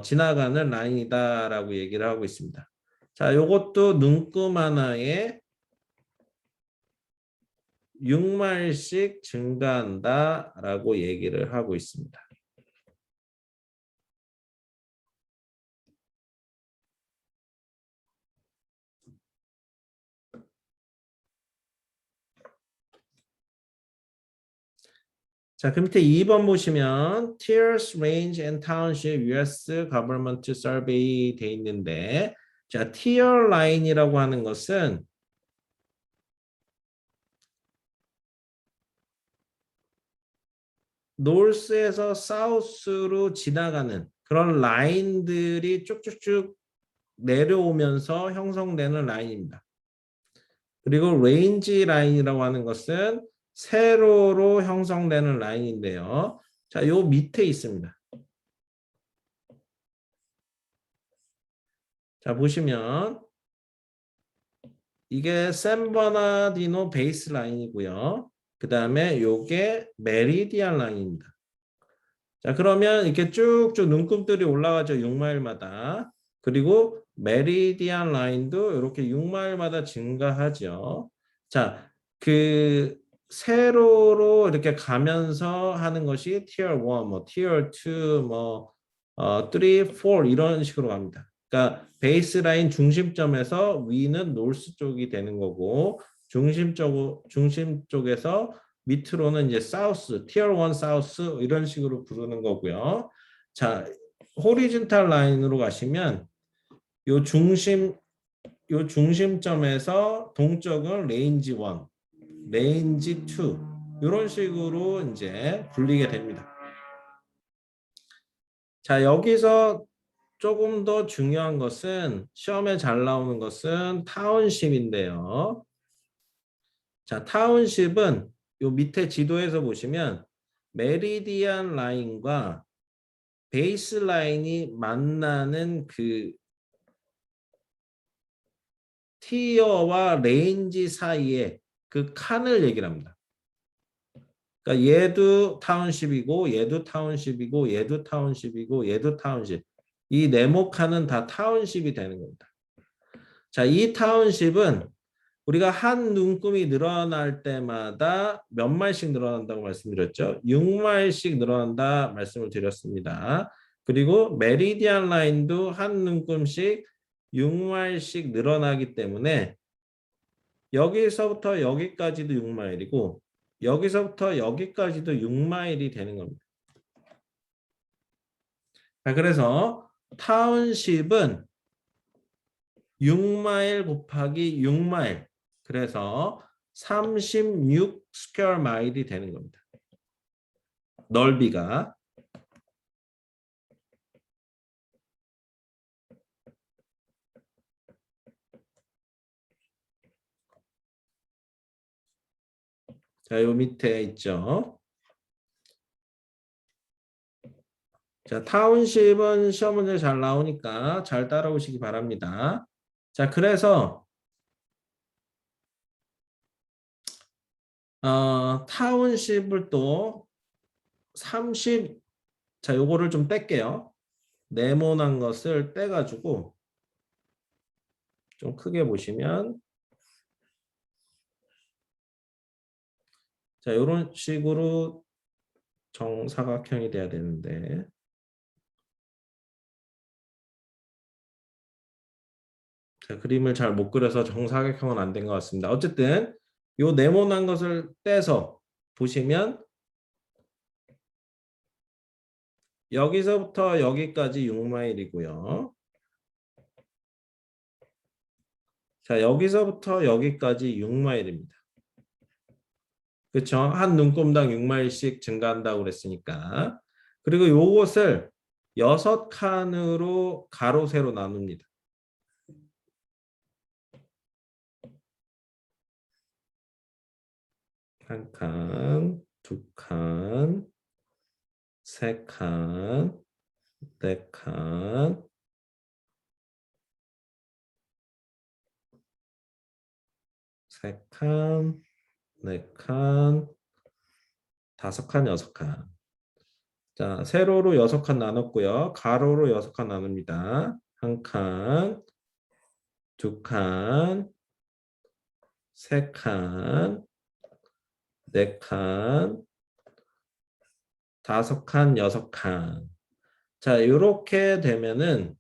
S1: 지나가는 라인이다라고 얘기를 하고 있습니다. 자, 요것도 눈금 하나에 6마일씩 증가한다라고 얘기를 하고 있습니다. 자, 그 밑에 2번 보시면 Tiers, Range and Township US Government Survey 돼 있는데, 자, Tier Line이라고 하는 것은 노스에서 사우스로 지나가는 그런 라인들이 쭉쭉쭉 내려오면서 형성되는 라인입니다. 그리고 레인지 라인이라고 하는 것은 세로로 형성되는 라인인데요. 자, 요 밑에 있습니다. 자, 보시면 이게 샌버나디노 베이스 라인이고요. 그 다음에 요게 메리디안 라인입니다. 자, 그러면 이렇게 쭉쭉 눈금들이 올라가죠. 6마일마다. 그리고 메리디안 라인도 이렇게 6마일마다 증가하죠. 자, 그 세로로 이렇게 가면서 하는 것이 Tier 1, 뭐 Tier 2, 뭐 3, 4 이런 식으로 갑니다. 그러니까 베이스 라인 중심점에서 위는 노스 쪽이 되는 거고 중심 쪽에서 밑으로는 이제 사우스, 티어 1 사우스 이런 식으로 부르는 거고요. 자, 호리진탈 라인으로 가시면 요 중심점에서 동쪽은 레인지 1, 레인지 2, 이런 식으로 이제 불리게 됩니다. 자, 여기서 조금 더 중요한 것은 시험에 잘 나오는 것은 타운십인데요. 자, 타운십은 요 밑에 지도에서 보시면 메리디안 라인과 베이스 라인이 만나는 그 티어와 레인지 사이에 그 칸을 얘기를 합니다. 그러니까 얘도 타운십이고 얘도 타운십이고 얘도 타운십이고 얘도 타운십. 이 네모칸은 다 타운십이 되는 겁니다. 자, 이 타운십은 우리가 한 눈금이 늘어날 때마다 몇 마일씩 늘어난다고 말씀드렸죠? 6마일씩 늘어난다 말씀을 드렸습니다. 그리고 메리디안 라인도 한 눈금씩 6마일씩 늘어나기 때문에 여기서부터 여기까지도 6마일이고 여기서부터 여기까지도 6마일이 되는 겁니다. 자, 그래서 타운십은 6마일 곱하기 6마일. 그래서 36 스퀘어 마일이 되는 겁니다. 넓이가. 자, 요 밑에 있죠. 자, 타운십은 시험 문제 잘 나오니까 잘 따라오시기 바랍니다. 자, 그래서 타운십을 또 30, 자, 요거를 좀 뺄게요. 네모난 것을 떼가지고 좀 크게 보시면 자, 이런 식으로 정사각형이 돼야 되는데 자, 그림을 잘 못 그려서 정사각형은 안 된 것 같습니다. 어쨌든 요 네모난 것을 떼서 보시면 여기서부터 여기까지 6마일이고요. 자, 여기서부터 여기까지 6마일입니다. 그렇죠? 한 눈금당 6마일씩 증가한다고 그랬으니까. 그리고 요것을 6칸으로 가로 세로 나눕니다. 한 칸, 두 칸, 세 칸, 네 칸, 세 칸, 네 칸, 다섯 칸, 여섯 칸. 자, 세로로 6칸 나눴고요. 가로로 6칸 나눕니다. 한 칸, 두 칸, 세 칸, 네 칸, 다섯 칸, 여섯 칸. 자, 이렇게 되면은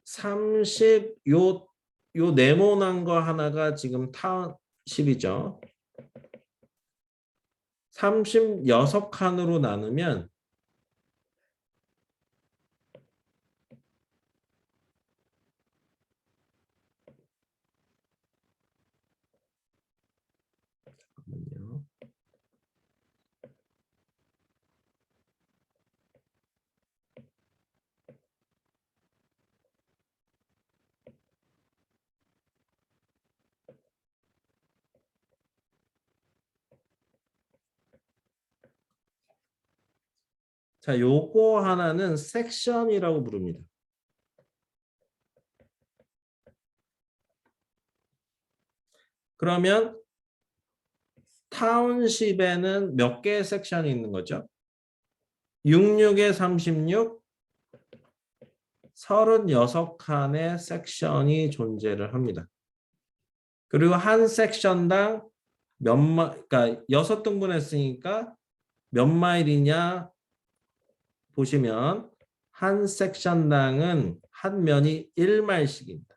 S1: 30, 요 네모난 거 하나가 지금 타 10이죠. 36칸으로 나누면 잠깐만요. 자, 요거 하나는 섹션이라고 부릅니다. 그러면 타운십에는 몇 개의 섹션이 있는 거죠? 66에 36, 36칸의 섹션이 존재를 합니다. 그리고 한 섹션당 그러니까 6등분 했으니까 몇 마일이냐 보시면 한 섹션당은 한 면이 1마일씩입니다.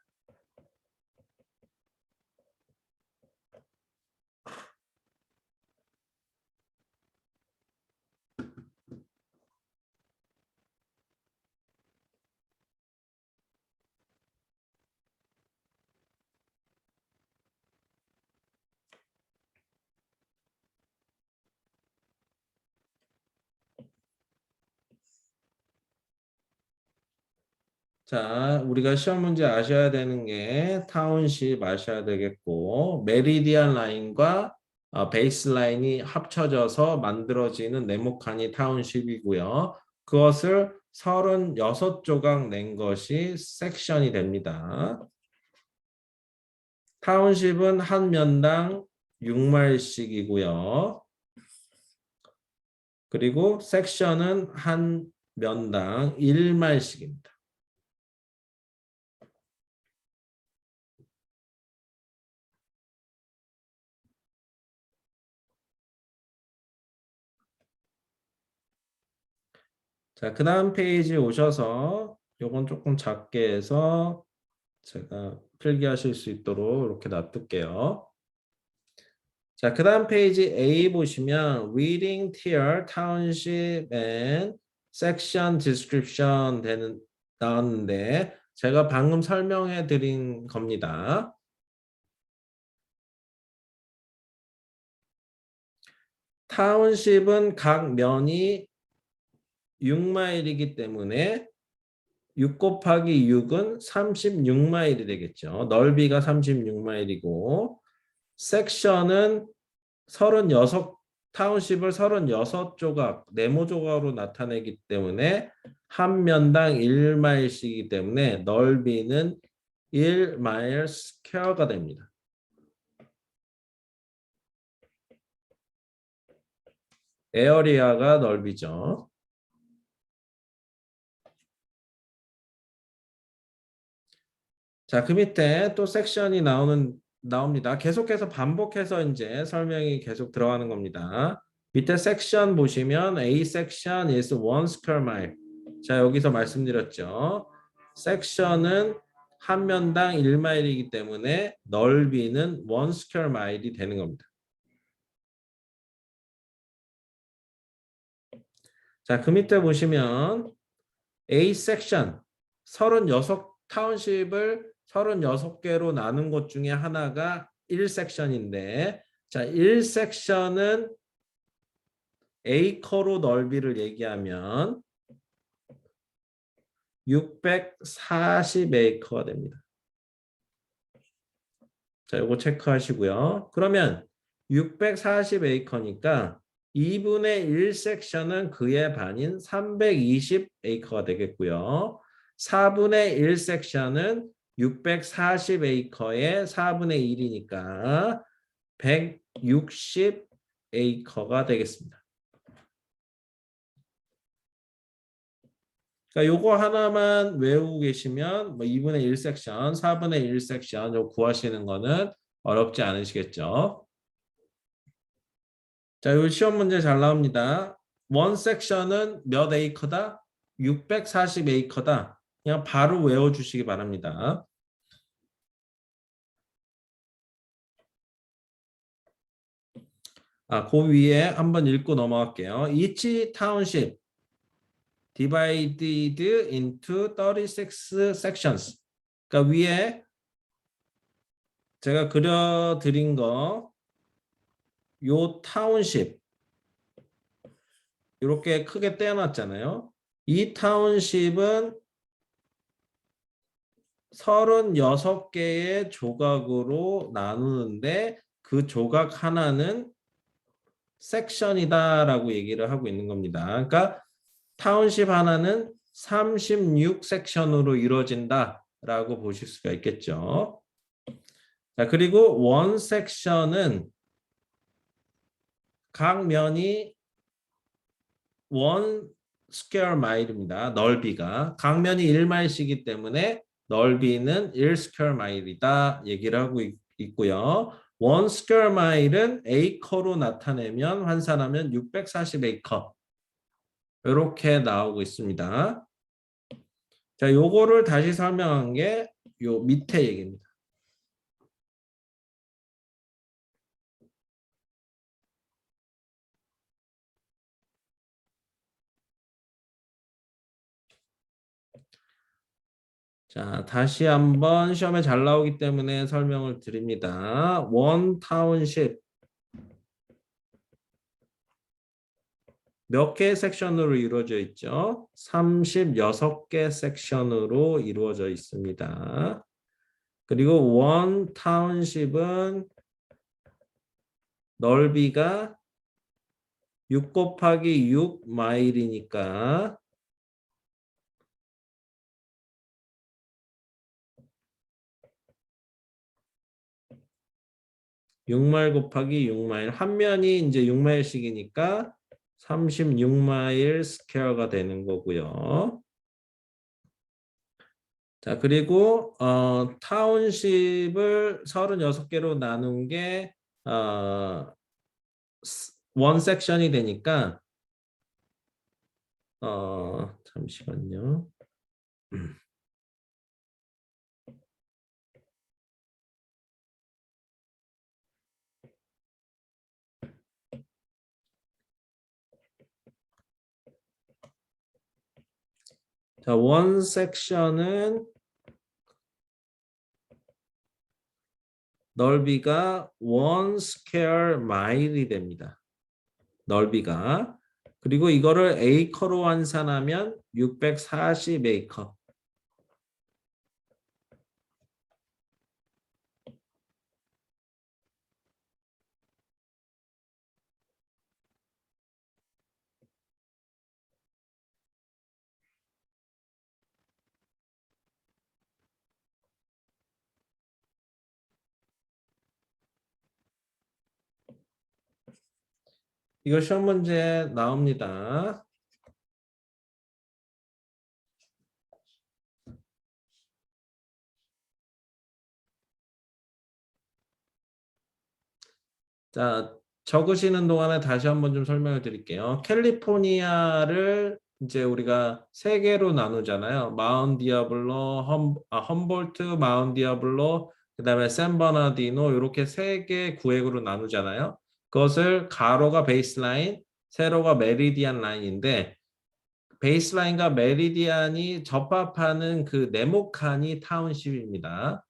S1: 자, 우리가 시험 문제 아셔야 되는 게 타운십 아셔야 되겠고 메리디안 라인과 베이스 라인이 합쳐져서 만들어지는 네모칸이 타운십이고요. 그것을 36조각 낸 것이 섹션이 됩니다. 타운십은 한 면당 6마일씩이고요. 그리고 섹션은 한 면당 1마일씩입니다. 자, 그 다음 페이지 오셔서 요건 조금 작게 해서 제가 필기하실 수 있도록 이렇게 놔둘게요. 자, 그 다음 페이지 A 보시면 Reading Tier, Township and Section Description 나왔는데 제가 방금 설명해 드린 겁니다. 타운십은 각 면이 6마일이기 때문에 6 곱하기 6은 36마일이 되겠죠. 넓이가 36마일이고 섹션은 36 타운십을 36조각, 네모 조각으로 나타내기 때문에 한 면당 1마일씩이기 때문에 넓이는 1마일 스퀘어가 됩니다. 에어리아가 넓이죠. 자, 그 밑에 또 섹션이 나옵니다. 계속해서 반복해서 이제 설명이 계속 들어가는 겁니다. 밑에 섹션 보시면 A section is 1 square mile. 자, 여기서 말씀드렸죠. 섹션은 한 면당 1마일이기 때문에 넓이는 1 square mile이 되는 겁니다. 자, 그 밑에 보시면 A section 36 타운십을 36개로 나눈 것 중에 하나가 1섹션인데 자, 1섹션은 에이커로 넓이를 얘기하면 640에이커가 됩니다. 자, 요거 체크하시고요. 그러면 640에이커니까 2분의 1섹션은 그의 반인 320에이커가 되겠고요. 4분의 1섹션은 640에이커의 4분의 1이니까 160에이커가 되겠습니다. 그러니까 요거 하나만 외우고 계시면 뭐 2분의 1 섹션, 4분의 1 섹션 요 구하시는 거는 어렵지 않으시겠죠. 자, 요 시험 문제 잘 나옵니다. 원 섹션은 몇 에이커다? 640 에이커다. 그냥 바로 외워주시기 바랍니다. 그 위에 한번 읽고 넘어갈게요. Each township divided into 36 sections. 그러니까 위에 제가 그려드린 거, 요 타운십 이렇게 크게 떼어놨잖아요. 이 타운십은 36개의 조각으로 나누는데 그 조각 하나는 섹션이다라고 얘기를 하고 있는 겁니다. 그러니까 타운십 하나는 36 섹션으로 이루어진다라고 보실 수가 있겠죠. 자, 그리고 원 섹션은 각 면이 원 스퀘어 마일입니다. 넓이가 각 면이 1마일씩이기 때문에 넓이는 1 스퀘어 마일이다 얘기를 하고 있고요. 원 스퀘어 마일은 에이커로 나타내면 환산하면 640 에이커 이렇게 나오고 있습니다. 자, 요거를 다시 설명한 게 요 밑에 얘기입니다. 자, 다시 한번 시험에 잘 나오기 때문에 설명을 드립니다. 원 타운십 몇 개의 섹션으로 이루어져 있죠? 36개 섹션으로 이루어져 있습니다. 그리고 원 타운십은 넓이가 6 곱하기 6 마일이니까 6마일 곱하기 6마일. 한 면이 이제 6마일씩이니까 36마일 스퀘어가 되는 거고요. 자, 그리고 타운십을 36개로 나눈 게 원 섹션이 되니까 잠시만요. 자, 원 섹션은 넓이가 1 스퀘어 마일이 됩니다. 넓이가. 그리고 이거를 에이커로 환산하면 640 에이커. 이거 시험 문제 나옵니다. 자, 적으시는 동안에 다시 한번 좀 설명을 드릴게요. 캘리포니아를 이제 우리가 세 개로 나누잖아요. 마운트 디아블로, 험볼트, 마운트 디아블로, 그다음에 샌버나디노 이렇게 세 개 구획으로 나누잖아요. 그것을 가로가 베이스라인, 세로가 메리디안 라인인데 베이스라인과 메리디안이 접합하는 그 네모칸이 타운십입니다.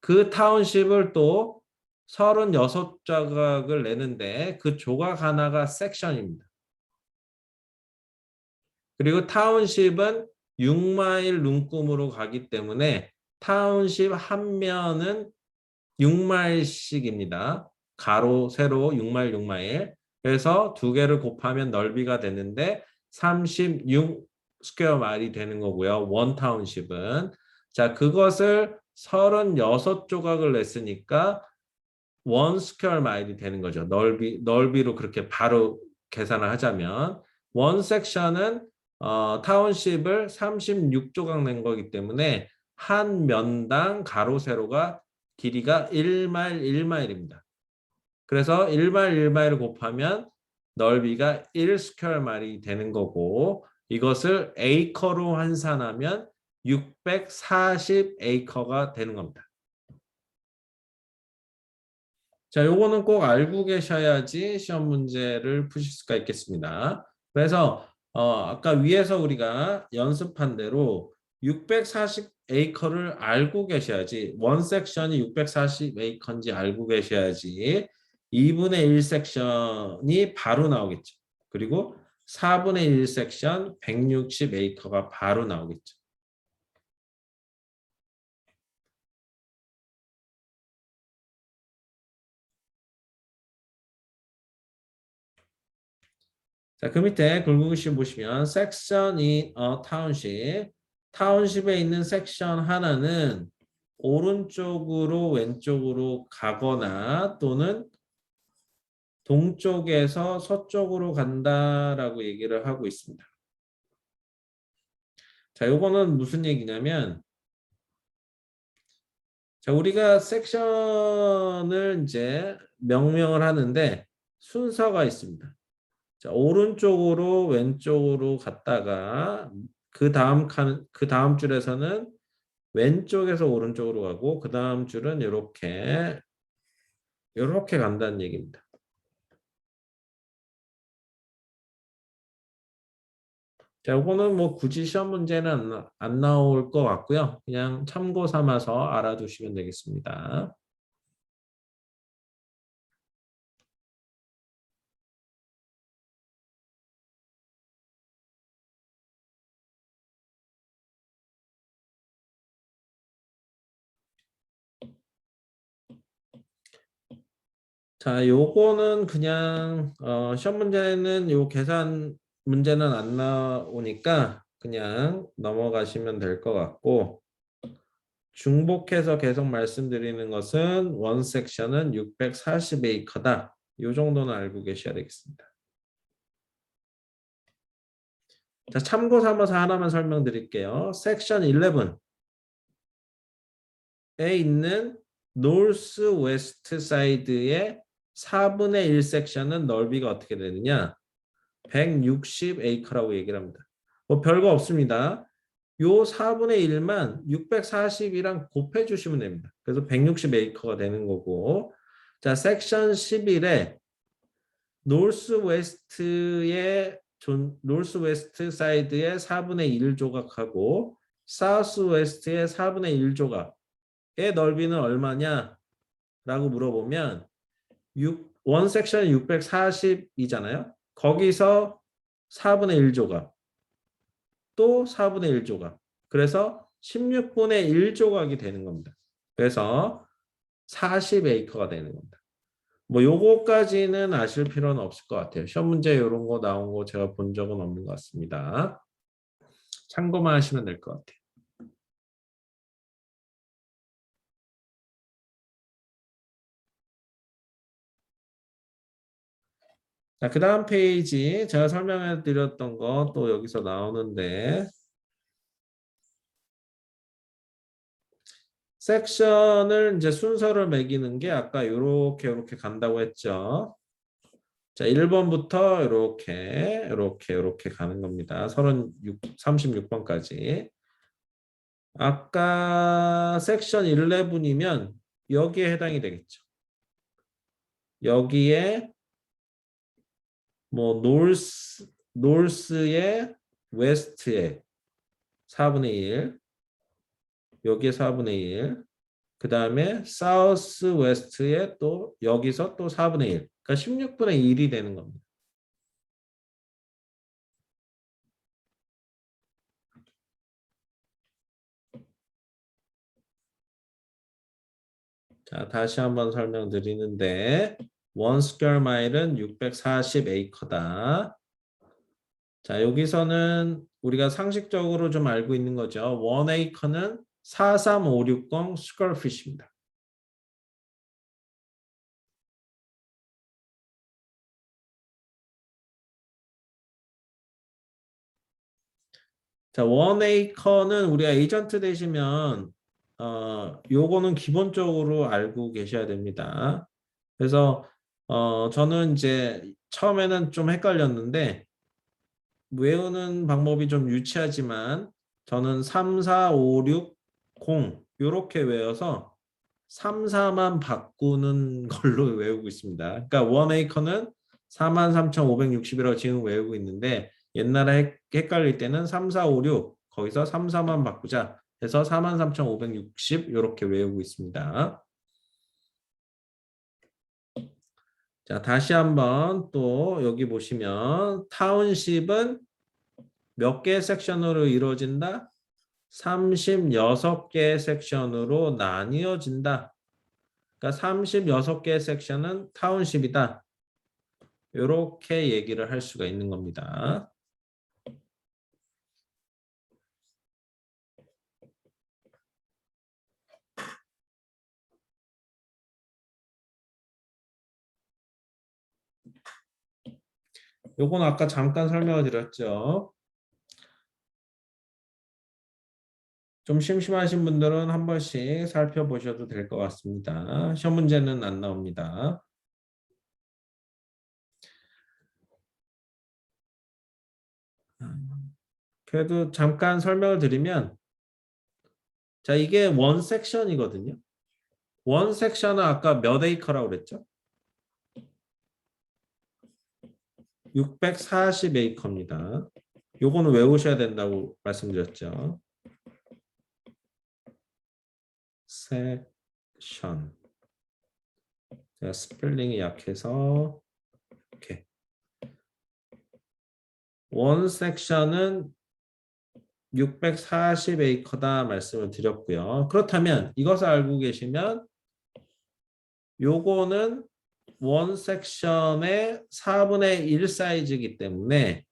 S1: 그 타운십을 또 36조각을 내는데 그 조각 하나가 섹션입니다. 그리고 타운십은 6마일 눈금으로 가기 때문에 타운십 한 면은 6마일씩입니다. 가로, 세로 6마일, 6마일. 그래서 두 개를 곱하면 넓이가 되는데 36 스퀘어 마일이 되는 거고요. 원 타운십은. 자, 그것을 36조각을 냈으니까 원 스퀘어 마일이 되는 거죠. 넓이로 그렇게 바로 계산을 하자면 원 섹션은 타운십을 36조각 낸 거기 때문에 한 면당 가로 세로가 길이가 1마일 1마일입니다. 그래서 1마일 1마일을 곱하면 넓이가 1 스퀘어 마일이 되는 거고 이것을 에이커로 환산하면 640 에이커가 되는 겁니다. 자, 요거는 꼭 알고 계셔야지 시험 문제를 푸실 수가 있겠습니다. 그래서 아까 위에서 우리가 연습한 대로 640 에이커를 알고 계셔야지 원 섹션이 640 에이커인지 알고 계셔야지 2분의 1 섹션이 바로 나오겠죠. 그리고 4분의 1 섹션 160 에이커가 바로 나오겠죠. 자, 그 밑에 굵은 보시면 section in a township. 타운십에 있는 섹션 하나는 오른쪽으로 왼쪽으로 가거나 또는 동쪽에서 서쪽으로 간다라고 얘기를 하고 있습니다. 자, 요거는 무슨 얘기냐면 자, 우리가 섹션을 이제 명명을 하는데 순서가 있습니다. 자, 오른쪽으로 왼쪽으로 갔다가 그 다음 줄에서는 왼쪽에서 오른쪽으로 가고 그 다음 줄은 이렇게 간다는 얘기입니다. 자, 이거는 뭐 굳이 시험 문제는 안 나올 것 같고요. 그냥 참고 삼아서 알아두시면 되겠습니다. 자, 요거는 그냥 시험 문제는 요 계산 문제는 안 나오니까 그냥 넘어가시면 될 것 같고 중복해서 계속 말씀드리는 것은 원 섹션은 640에이커다. 요 정도는 알고 계셔야 되겠습니다. 자, 참고 삼아서 하나만 설명드릴게요. 섹션 11에 있는 노스 웨스트 사이드의 4분의 1 섹션은 넓이가 어떻게 되느냐? 160 에이커라고 얘기를 합니다. 뭐 별거 없습니다. 요 4분의 1만 640이랑 곱해 주시면 됩니다. 그래서 160 에이커가 되는 거고. 자, 섹션 11에 노스 웨스트 사이드의 4분의 1 조각하고 사우스 웨스트의 4분의 1 조각의 넓이는 얼마냐? 라고 물어보면 원 섹션이 640이잖아요. 거기서 4분의 1 조각, 또 4분의 1 조각. 그래서 16분의 1 조각이 되는 겁니다. 그래서 40 에이커가 되는 겁니다. 뭐 요거까지는 아실 필요는 없을 것 같아요. 시험 문제 이런 거 나온 거 제가 본 적은 없는 것 같습니다. 참고만 하시면 될 것 같아요. 자, 그 다음 페이지 제가 설명해 드렸던 거 또 여기서 나오는데 섹션을 이제 순서를 매기는 게 아까 요렇게 간다고 했죠. 자, 1번부터 이렇게 가는 겁니다. 36번까지. 아까 섹션 11이면 여기에 해당이 되겠죠. 여기에 뭐 노스의 웨스트에 4분의 1, 여기에 4분의 1, 그 다음에 사우스 웨스트에 또 여기서 또 4분의 1, 그러니까 16분의 1이 되는 겁니다. 자, 다시 한번 설명드리는데 원 스퀘어 마일은 640 에이커다. 자, 여기서는 우리가 상식적으로 좀 알고 있는 거죠. 원 에이커는 43560 스퀘어 핏입니다. 자, 원 에이커는 우리가 에이전트 되시면 요거는 기본적으로 알고 계셔야 됩니다. 그래서 저는 이제 처음에는 좀 헷갈렸는데 외우는 방법이 좀 유치하지만 저는 3, 4, 5, 6, 0 이렇게 외워서 3, 4만 바꾸는 걸로 외우고 있습니다. 그러니까 원 에이커는 43,560이라고 지금 외우고 있는데 옛날에 헷갈릴 때는 3, 4, 5, 6 거기서 3, 4만 바꾸자 해서 43,560 이렇게 외우고 있습니다. 자, 다시 한번 또 여기 보시면 타운십은 몇 개의 섹션으로 이루어진다? 36개의 섹션으로 나뉘어진다. 그러니까 36개의 섹션은 타운십이다. 이렇게 얘기를 할 수가 있는 겁니다. 요건 아까 잠깐 설명을 드렸죠. 좀 심심하신 분들은 한 번씩 살펴보셔도 될 것 같습니다. 시험 문제는 안 나옵니다. 그래도 잠깐 설명을 드리면 자, 이게 원 섹션이거든요. 원 섹션은 아까 몇 에이커라고 그랬죠? 640 에이커입니다. 요거는 외우셔야 된다고 말씀드렸죠. 섹션. 제가 스펠링이 약해서 이렇게 원 섹션은 640 에이커다 말씀을 드렸고요. 그렇다면 이것을 알고 계시면 요거는 원 섹션의 4분의 1 사이즈이기 때문에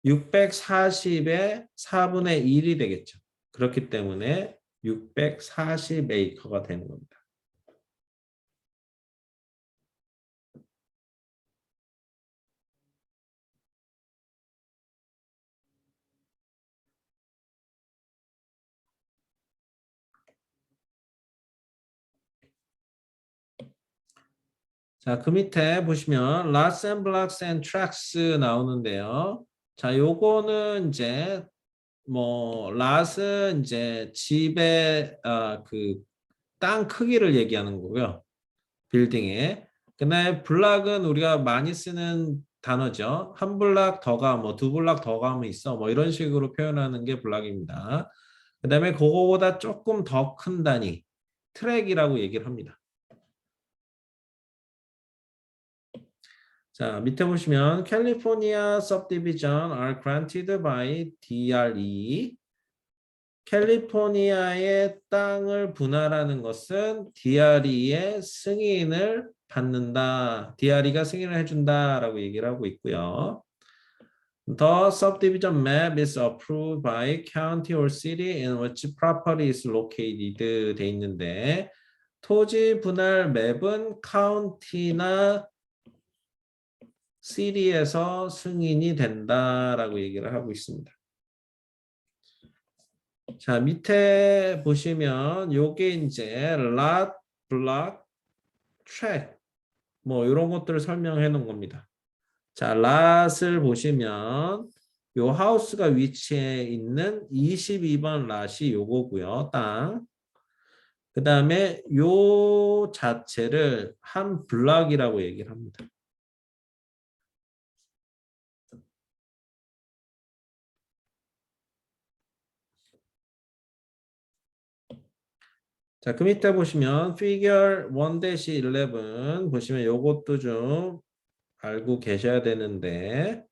S1: 640의 4분의 1이 되겠죠. 그렇기 때문에 640 에이커가 되는 겁니다. 자, 그 밑에 보시면 lots and blocks and tracks 나오는데요. 자, 요거는 이제 뭐 lot은 이제 집의 그 땅 크기를 얘기하는 거고요. 빌딩에. 그다음에 블락은 우리가 많이 쓰는 단어죠. 한 블락 더 가, 뭐 두 블락 더 가면 있어. 뭐 이런 식으로 표현하는 게 블락입니다. 그다음에 그거보다 조금 더 큰 단위, 트랙이라고 얘기를 합니다. 자, 밑에 보시면 California subdivision are granted by DRE. 캘리포니아의 땅을 분할하는 것은 DRE의 승인을 받는다. DRE가 승인을 해준다라고 얘기를 하고 있고요. The subdivision map is approved by county or city in which property is located 돼 있는데 토지 분할 맵은 카운티나 시리에서 승인이 된다라고 얘기를 하고 있습니다. 자, 밑에 보시면 요게 이제 lot, block, track 뭐 이런 것들을 설명해 놓은 겁니다. 자, lot을 보시면 요 하우스가 위치해 있는 22번 lot이 요거고요. 땅. 그다음에 요 자체를 한 블럭이라고 얘기를 합니다. 자, 그 밑에 보시면 figure 1-11 보시면 요것도 좀 알고 계셔야 되는데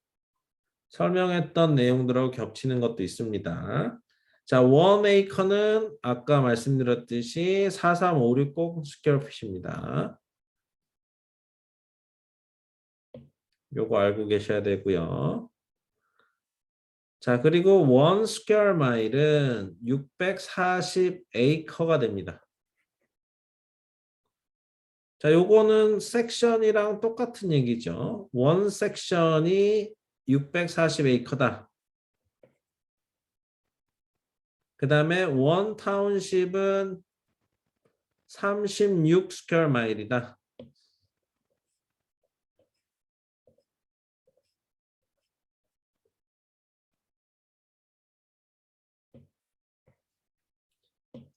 S1: 설명했던 내용들하고 겹치는 것도 있습니다. 자, 1에이커는 아까 말씀드렸듯이 4356 스퀘어핏입니다. 요거 알고 계셔야 되고요. 자, 그리고 1 스퀘어 마일은 640 에이커가 됩니다. 자, 요거는 섹션이랑 똑같은 얘기죠. 원 섹션이 640 에이커다. 그 다음에 원 타운십은 36 스퀘어 마일이다.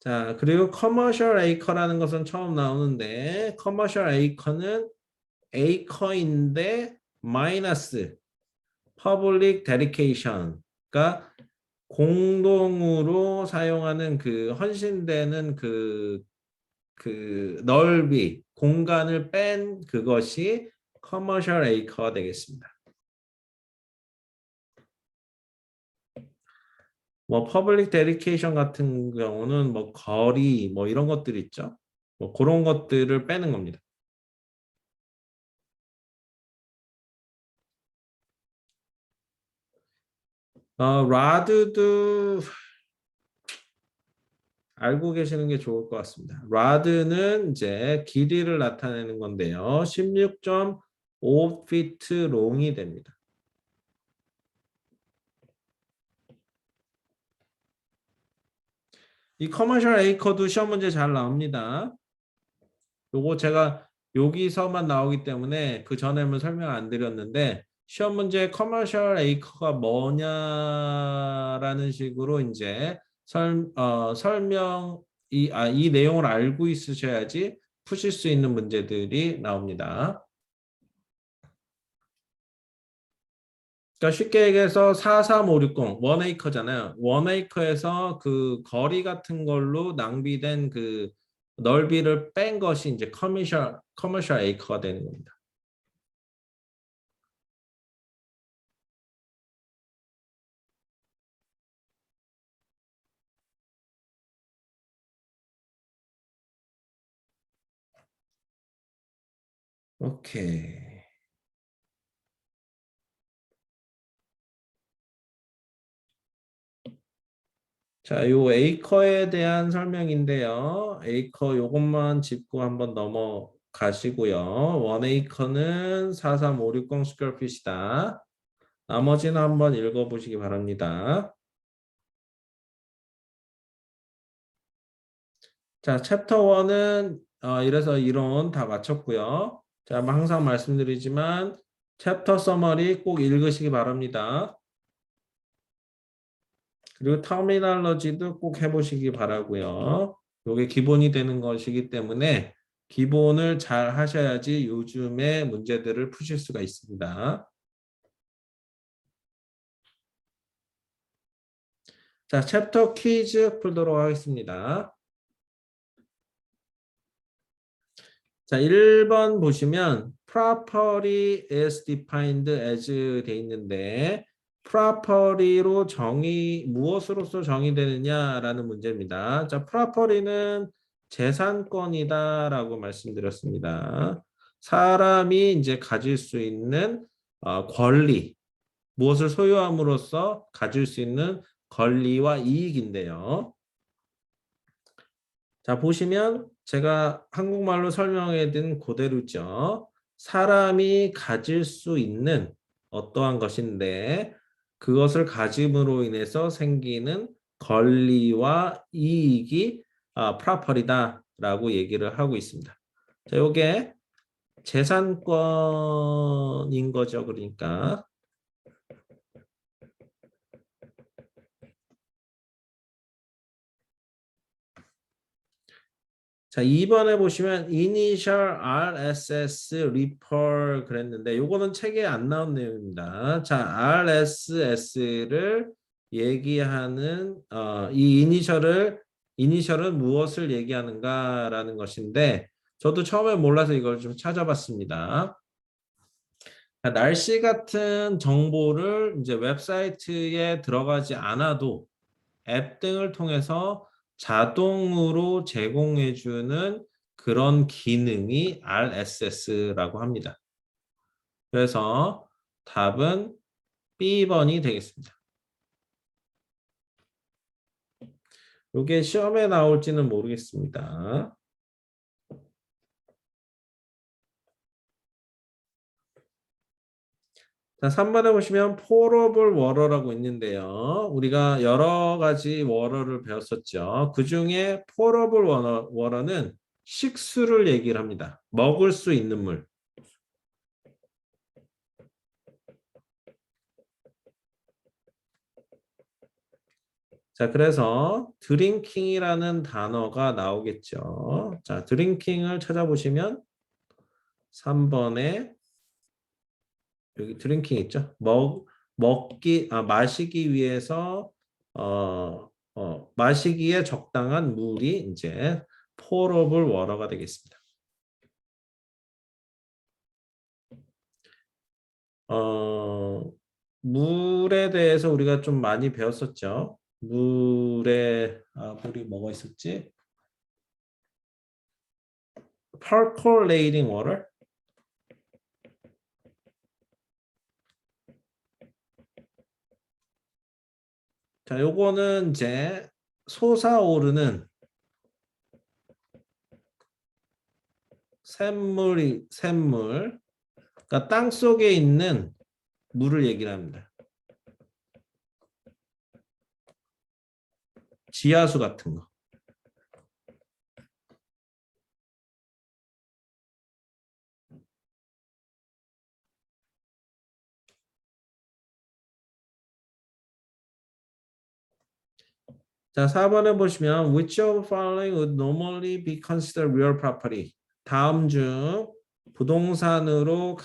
S1: 자, 그리고 커머셜 에이커라는 것은 처음 나오는데 커머셜 에이커는 에이커인데 마이너스 퍼블릭 데디케이션 그러니까 공동으로 사용하는 그 헌신되는 그 넓이 공간을 뺀 그것이 커머셜 에이커가 되겠습니다. 뭐 퍼블릭 데디케이션 같은 경우는 뭐 거리 뭐 이런 것들 있죠. 뭐 그런 것들을 빼는 겁니다. 라드도 알고 계시는 게 좋을 것 같습니다. 라드는 이제 길이를 나타내는 건데요. 16.5피트 롱이 됩니다. 이 커머셜 에이커도 시험 문제 잘 나옵니다. 요거 제가 여기서만 나오기 때문에 그 전에는 설명 안 드렸는데 시험 문제 커머셜 에이커가 뭐냐라는 식으로 이제 설명 이 내용을 알고 있으셔야지 푸실 수 있는 문제들이 나옵니다. 그러니까 쉽게 얘기해서 43560 원에이커잖아요. 원에이커에서 그 거리 같은 걸로 낭비된 그 넓이를 뺀 것이 이제 커머셜 에이커가 되는 겁니다. 오케이. 자, 요 에이커에 대한 설명인데요. 에이커 요것만 짚고 한번 넘어가시고요. 원 에이커는 43560 스퀘어핏이다. 나머지는 한번 읽어보시기 바랍니다. 자, 챕터 1은 이래서 이론 다 마쳤고요. 자, 뭐 항상 말씀드리지만 챕터 서머리 꼭 읽으시기 바랍니다. 그리고 터미널러지도 꼭 해보시기 바라고요. 이게 기본이 되는 것이기 때문에 기본을 잘 하셔야지 요즘의 문제들을 푸실 수가 있습니다. 자, 챕터 퀴즈 풀도록 하겠습니다. 자, 1번 보시면 properly is defined as 돼 있는데 properly로 무엇으로서 정의되느냐라는 문제입니다. 자, properly는 재산권이다라고 말씀드렸습니다. 사람이 이제 가질 수 있는 권리, 무엇을 소유함으로써 가질 수 있는 권리와 이익인데요. 자, 보시면 제가 한국말로 설명해 둔 그대로죠. 사람이 가질 수 있는 어떠한 것인데 그것을 가짐으로 인해서 생기는 권리와 이익이 프라퍼리다라고 얘기를 하고 있습니다. 자, 이게 재산권인 거죠. 그러니까 자, 2번에 보시면 Initial RSS Refer 그랬는데 요거는 책에 안 나온 내용입니다. 자, RSS를 얘기하는 이 이니셜은 무엇을 얘기하는가라는 것인데 저도 처음에 몰라서 이걸 좀 찾아봤습니다. 자, 날씨 같은 정보를 이제 웹사이트에 들어가지 않아도 앱 등을 통해서 자동으로 제공해주는 그런 기능이 RSS라고 합니다. 그래서 답은 B번이 되겠습니다. 이게 시험에 나올지는 모르겠습니다. 자, 3번에 보시면 포러블 워러라고 있는데요. 우리가 여러 가지 워러를 배웠었죠. 그 중에 포러블 워러는 식수를 얘기를 합니다. 먹을 수 있는 물. 자, 그래서 드링킹이라는 단어가 나오겠죠. 자, 드링킹을 찾아보시면 3번에 여기 드링킹 있죠. 마시기 위해서 마시기에 적당한 물이 이제 포러블 워터가 되겠습니다. 물에 대해서 우리가 좀 많이 배웠었죠. 물이 뭐가 있었지? percolating water. 자, 요거는 이제 솟아오르는 샘물. 그러니까 땅 속에 있는 물을 얘기를 합니다. 지하수 같은 거. 자, 4번에 보시면 which of following would normally be considered real property? 다음 중 부동산으로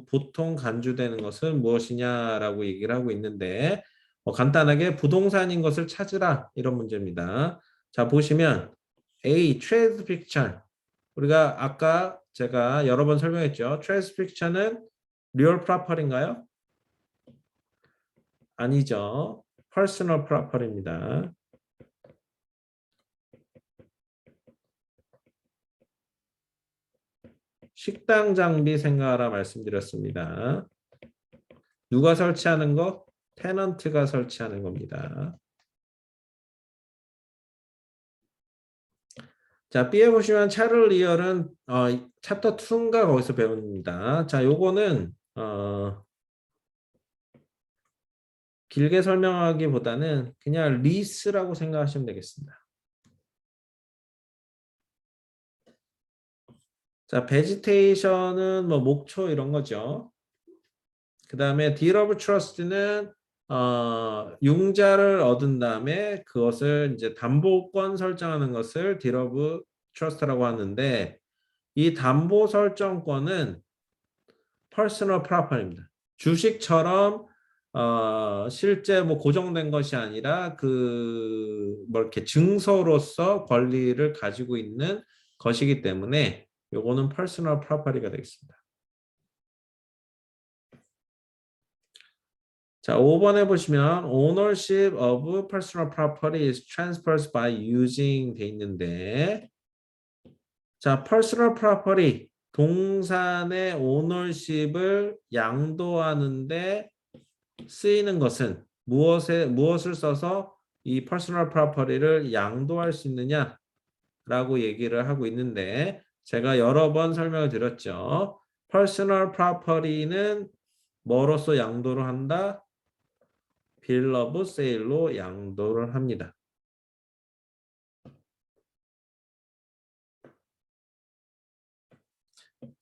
S1: 보통 간주되는 것은 무엇이냐라고 얘기를 하고 있는데 간단하게 부동산인 것을 찾으라 이런 문제입니다. 자, 보시면 A, trade picture. 우리가 아까 제가 여러 번 설명했죠. trade picture는 real property인가요? 아니죠. personal property입니다. 식당 장비 생각하라 말씀드렸습니다. 누가 설치하는 거? 테넌트가 설치하는 겁니다. 자, B에 보시면 차를 리얼은 챕터 2인가 거기서 배웁니다. 자, 요거는 길게 설명하기보다는 그냥 리스라고 생각하시면 되겠습니다. 자, 베지테이션은 뭐 목초 이런 거죠. 그 다음에 deed of trust는 융자를 얻은 다음에 그것을 이제 담보권 설정하는 것을 deed of trust라고 하는데 이 담보 설정권은 personal property입니다. 주식처럼 실제 뭐 고정된 것이 아니라 뭐 이렇게 증서로서 권리를 가지고 있는 것이기 때문에 요거는 personal property가 되겠습니다. 자, 5번에 보시면 ownership of personal property is transferred by using 돼 있는데 자, personal property 동산의 ownership을 양도하는데 쓰이는 것은 무엇을 써서 이 personal property를 양도할 수 있느냐라고 얘기를 하고 있는데 제가 여러 번 설명을 드렸죠. personal property는 뭐로서 양도를 한다? bill of sale로 양도를 합니다.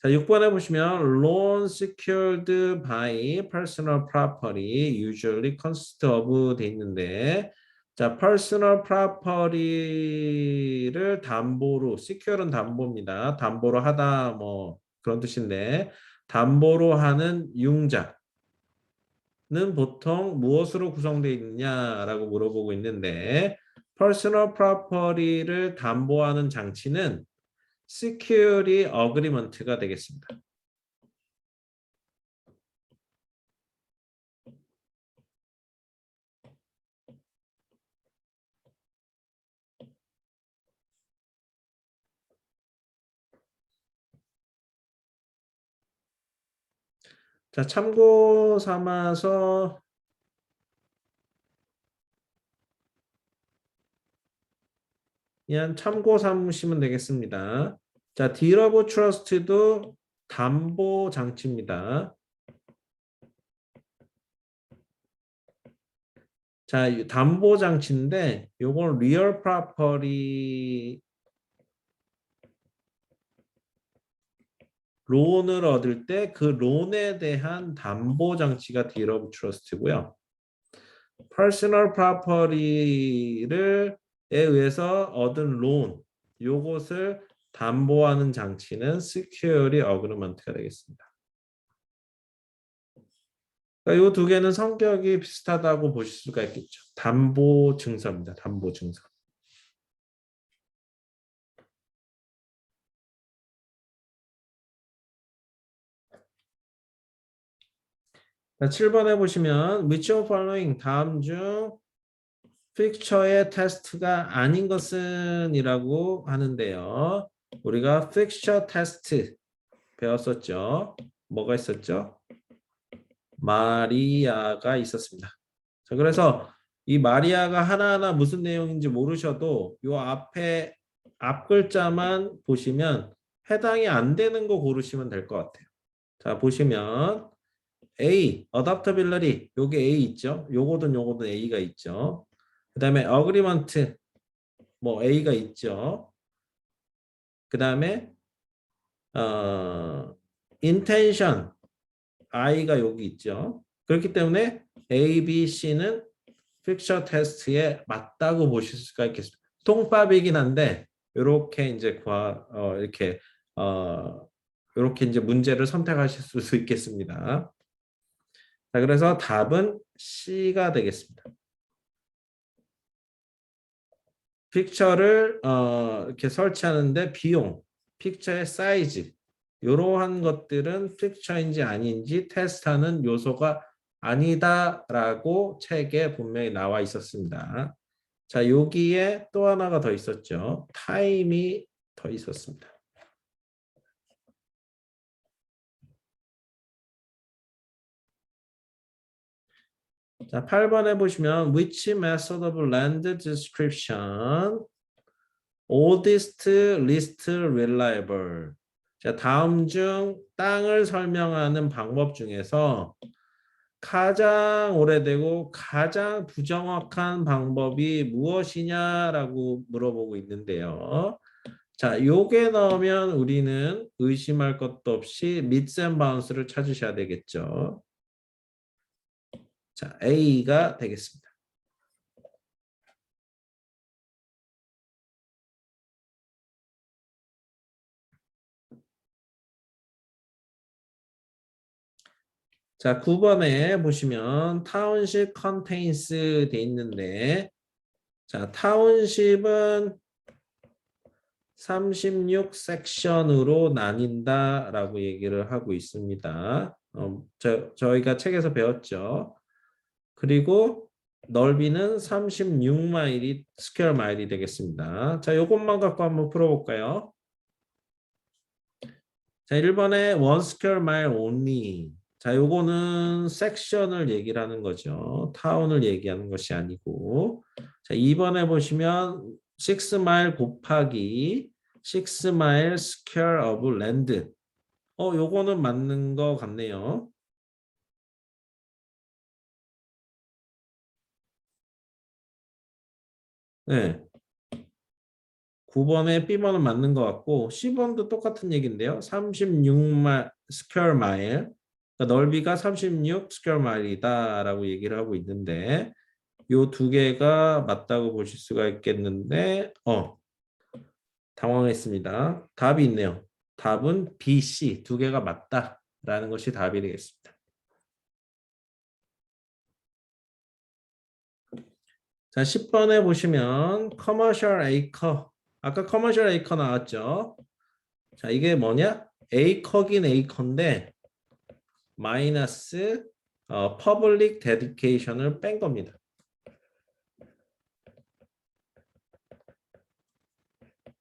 S1: 자, 6번에 보시면 loan secured by personal property usually consists of 돼 있는데 자, personal property를 담보로 secure는 담보입니다. 담보로 하다 뭐 그런 뜻인데 담보로 하는 융자는 보통 무엇으로 구성되어 있느냐라고 물어보고 있는데 personal property를 담보하는 장치는 security agreement가 되겠습니다. 자, 참고 삼아서 그냥 참고 삼으시면 되겠습니다. 자, deed of trust도 담보 장치입니다. 자, 담보 장치인데 요건 real property 론을 얻을 때 그 론에 대한 담보 장치가 deed of trust고요. personal property를 의해서 얻은 론 요것을 담보하는 장치는 security agreement가 되겠습니다. 그러니까 이 두 개는 성격이 비슷하다고 보실 수가 있겠죠. 담보 증서입니다. 담보 증서. 자, 7번에 보시면 which of following 다음 중 픽처의 테스트가 아닌 것은 이라고 하는데요. 우리가 픽처 테스트 배웠었죠. 뭐가 있었죠? 마리아가 있었습니다. 자, 그래서 이 마리아가 하나하나 무슨 내용인지 모르셔도 요 앞에 앞 글자만 보시면 해당이 안 되는 거 고르시면 될 것 같아요. 자, 보시면 A, adaptability 요게 A 있죠. 요거든 A가 있죠. 그 다음에 agreement 뭐 A가 있죠. 그 다음에 intention I가 여기 있죠. 그렇기 때문에 A, B, C는 픽처 테스트에 맞다고 보실 수가 있겠습니다. 통밥이긴 한데 이렇게 이제 이렇게 이제 문제를 선택하실 수 있겠습니다. 자, 그래서 답은 C가 되겠습니다. 픽처를 이렇게 설치하는데 비용, 픽처의 사이즈 이러한 것들은 픽처인지 아닌지 테스트하는 요소가 아니다라고 책에 분명히 나와 있었습니다. 자, 여기에 또 하나가 더 있었죠. 타임이 더 있었습니다. 자, 8번에 보시면 which method of land description oldest least reliable. 자, 다음 중 땅을 설명하는 방법 중에서 가장 오래되고 가장 부정확한 방법이 무엇이냐라고 물어보고 있는데요. 자, 요게 나오면 우리는 의심할 것도 없이 mids and bounds를 찾으셔야 되겠죠. 자, A가 되겠습니다. 자, 9번에 보시면 타운십 컨테인스 돼 있는데, 자, 타운십은 36 섹션으로 나뉜다라고 얘기를 하고 있습니다. 저희가 책에서 배웠죠. 그리고 넓이는 36마일이 스퀘어 마일이 되겠습니다. 자, 요것만 갖고 한번 풀어볼까요? 자, 1번에 one square mile only. 자, 요거는 섹션을 얘기를 하는 거죠. 타운을 얘기하는 것이 아니고. 자, 2번에 보시면 6마일 곱하기 6마일 square of land. 요거는 맞는 거 같네요. 네. 9번에 B번은 맞는 것 같고 10번도 똑같은 얘기인데요. 36마일 스퀘어 마일. 그러니까 넓이가 36 스퀘어 마일이다라고 얘기를 하고 있는데 요 두 개가 맞다고 보실 수가 있겠는데 당황했습니다. 답이 있네요. 답은 B, C 두 개가 맞다라는 것이 답이 되겠습니다. 자, 10번에 보시면 커머셜 에이커. 아까 커머셜 에이커 나왔죠? 자, 이게 뭐냐? 에이커긴 에이커인데 마이너스 퍼블릭 데디케이션을 뺀 겁니다.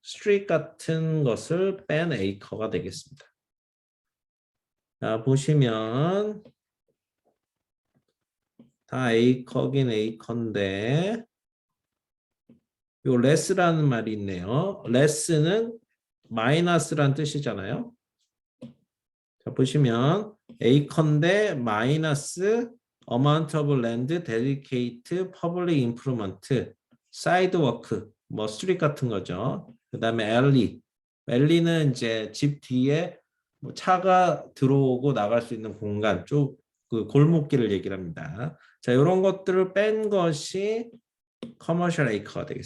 S1: 스트릿 같은 것을 뺀 에이커가 되겠습니다. 자, 보시면 다 에이커긴 에이커인데 요 레스라는 말이 있네요. 레스는 마이너스란 뜻이잖아요. 자, 보시면 에이커인데 마이너스 amount of land dedicate public improvement sidewalk 뭐 스트릿 같은 거죠. 그 다음에 엘리는 이제 집 뒤에 뭐 차가 들어오고 나갈 수 있는 공간 그 골목길을 얘기를 합니다. 자, 이런 것들을 뺀 것이 커머셜 에이커가 되겠습니다.